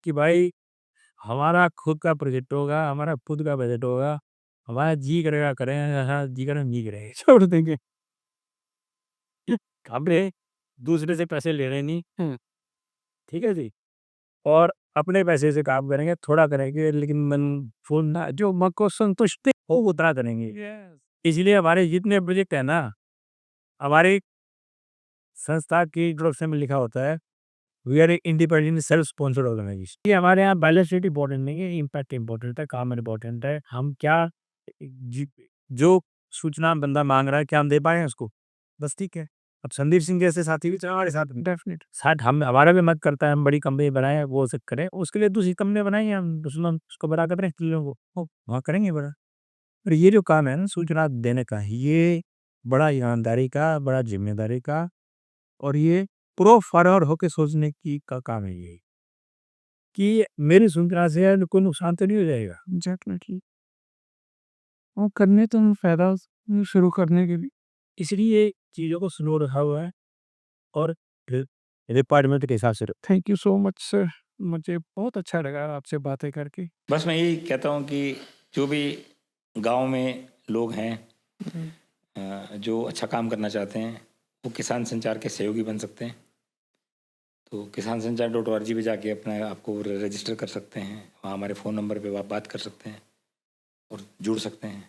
S2: कि भाई हमारा खुद का प्रोजेक्ट होगा, हमारा खुद का बजट होगा, हमारा जी करेगा करेंगे, हाँ, जी करेगा नहीं करेंगे, छोड़ देंगे। हमने दूसरे से पैसे लेने नहीं,
S1: हुँ।
S2: ठीक है जी? और अपने पैसे से काम करेंगे, थोड़ा करेंगे लेकिन मन फूल ना, जो मन को संतुष्टि हो उतना करेंगे।
S1: यस।
S2: इसलिए हमारे जितने प्रोजेक्ट है ना, हमारी संस्था की इंट्रोडक्शन में लिखा होता है, we are a independent self sponsored organization. ये हमारे यहाँ बैलेंस शीट इंपॉर्टेंट नहीं है, इम्पैक्ट इंपॉर्टेंट है, काम इंपॉर्टेंट है। हम क्या जो सूचना बंदा मांग रहा है, क्या हम दे पाए हैं उसको, बस ठीक है। अब संदीप सिंह जैसे साथी भी हमारे साथ में,
S1: डेफ़िनिट।
S2: साथ हम, हमारा भी मन करता है हम बड़ी कंपनी बनाएं, वो सब करें, उसके लिए दूसरी कंपनी बनाएंगे, हम उसको बड़ा कर रहे हैं लोगों को, वहाँ करेंगे बड़ा। और ये जो काम है ना सूचना देने का, ये बड़ा ईमानदारी का, बड़ा जिम्मेदारी का, और ये प्रो फॉरवर्ड होके सोचने की का काम है ये, कि मेरी सूचना से कोई नुकसान तो नहीं हो जाएगा।
S1: एग्ज़ैक्टली। और करने तो हम फ़ायदा शुरू करने के लिए।
S2: इसलिए चीज़ों को स्लो रखा हुआ है, और रिक्वायरमेंट के हिसाब से
S1: thank you so much sir. मुझे बहुत अच्छा लगा आपसे बातें करके।
S3: बस मैं यही कहता हूँ कि जो भी गांव में लोग हैं, जो अच्छा काम करना चाहते हैं, वो किसान संचार के सहयोगी बन सकते हैं। तो किसान संचार .org पे जाके अपना आपको रजिस्टर कर सकते हैं, वहाँ हमारे फ़ोन नंबर पे आप बात कर सकते हैं और जुड़ सकते हैं।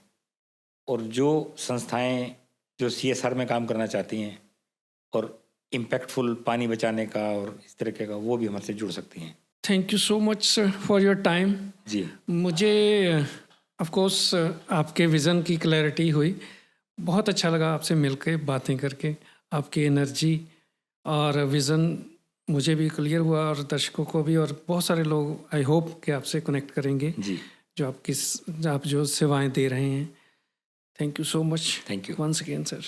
S3: और जो संस्थाएं जो CSR में काम करना चाहती हैं और इम्पैक्टफुल पानी बचाने का और इस तरीके का, वो भी हमारे से जुड़ सकती हैं।
S1: Thank you so much sir for your time.
S3: जी,
S1: मुझे ऑफ कोर्स आपके विज़न की क्लैरिटी हुई। बहुत अच्छा लगा आपसे मिलके बातें करके। आपकी एनर्जी और विज़न मुझे भी क्लियर हुआ, और दर्शकों को भी, और बहुत सारे लोग आई होप कि आपसे कनेक्ट करेंगे
S3: जी,
S1: जो आप जो सेवाएं दे रहे हैं। Thank you so much
S3: thank you.
S1: Once again sir.